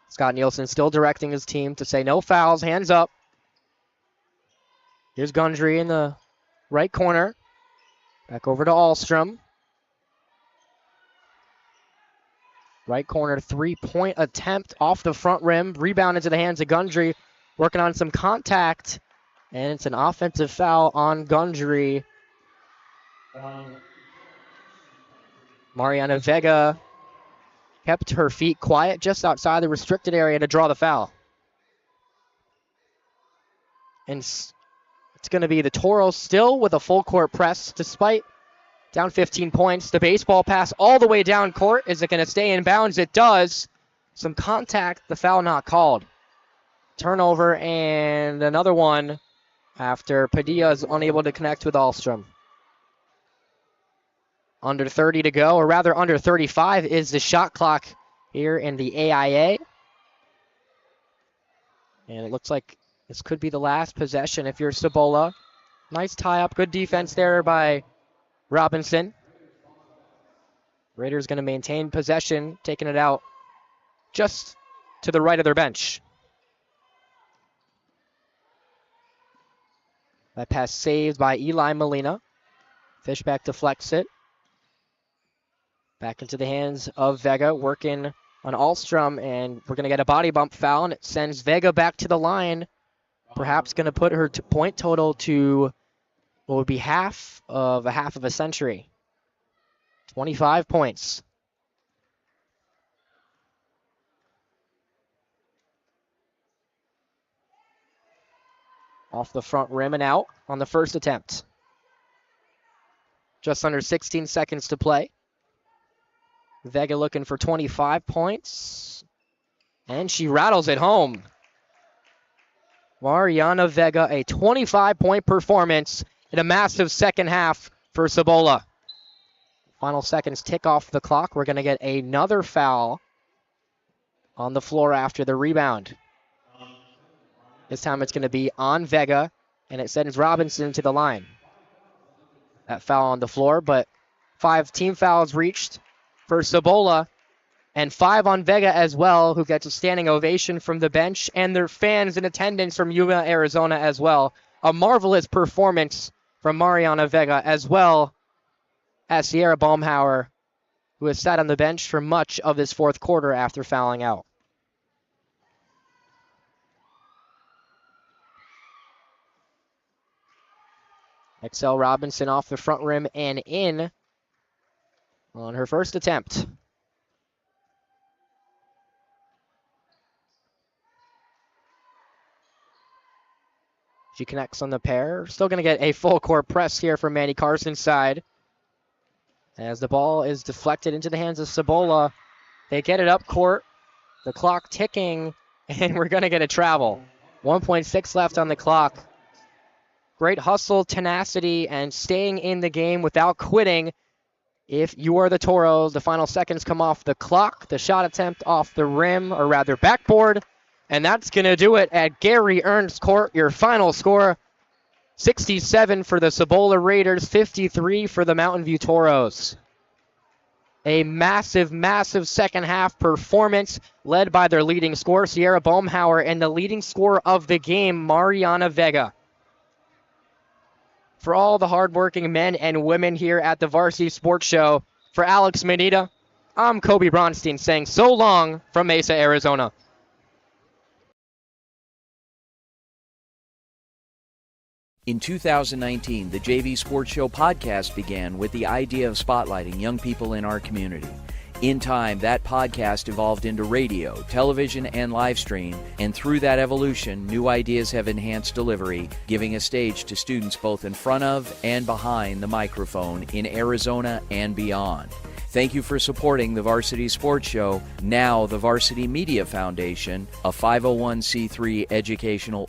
Scott Nielsen still directing his team to say no fouls, hands up. Here's Gundry in the right corner. Back over to Ahlstrom. Right corner 3-point attempt off the front rim. Rebound into the hands of Gundry. Working on some contact. And it's an offensive foul on Gundry. Mariana Vega kept her feet quiet just outside the restricted area to draw the foul. And it's going to be the Toros still with a full court press despite down 15 points. The baseball pass all the way down court. Is it going to stay in bounds? It does. Some contact, the foul not called. Turnover and another one after Padilla is unable to connect with Ahlstrom. Under 30 to go, or rather under 35 is the shot clock here in the AIA. And it looks like this could be the last possession if you're Cibola. Nice tie-up, good defense there by Robinson. Raiders going to maintain possession, taking it out just to the right of their bench. That pass saved by Eli Molina. Fishbeck deflects it. Back into the hands of Vega, working on Ahlstrom, and we're going to get a body bump foul, and it sends Vega back to the line. Perhaps going to put her point total to what would be half of a century. 25 points. Off the front rim and out on the first attempt. Just under 16 seconds to play. Vega looking for 25 points. And she rattles it home. Mariana Vega, a 25-point performance in a massive second half for Cibola. Final seconds tick off the clock. We're going to get another foul on the floor after the rebound. This time it's going to be on Vega, and it sends Robinson to the line. That foul on the floor, but 5 team fouls reached for Cibola, and 5 on Vega as well, who gets a standing ovation from the bench and their fans in attendance from Yuma, Arizona as well. A marvelous performance from Mariana Vega, as well as Sierra Baumhauer who has sat on the bench for much of this fourth quarter after fouling out. Excel Robinson off the front rim and in on her first attempt. She connects on the pair. Still going to get a full court press here from Mandy Carson's side. As the ball is deflected into the hands of Cibola. They get it up court. The clock ticking, and we're going to get a travel. 1.6 left on the clock. Great hustle, tenacity, and staying in the game without quitting. If you are the Toros, the final seconds come off the clock. The shot attempt off the rim, or rather backboard. And that's going to do it at Gary Ernst Court. Your final score, 67 for the Cibola Raiders, 53 for the Mountain View Toros. A massive, massive second half performance led by their leading scorer, Sierra Baumhauer, and the leading scorer of the game, Mariana Vega. For all the hardworking men and women here at the Varsity Sports Show, for Alex Medina, I'm Kobe Bronstein saying so long from Mesa, Arizona. In 2019, the JV Sports Show podcast began with the idea of spotlighting young people in our community. In time, that podcast evolved into radio, television, and live stream, and through that evolution, new ideas have enhanced delivery, giving a stage to students both in front of and behind the microphone in Arizona and beyond. Thank you for supporting the Varsity Sports Show, now the Varsity Media Foundation, a 501c3 educational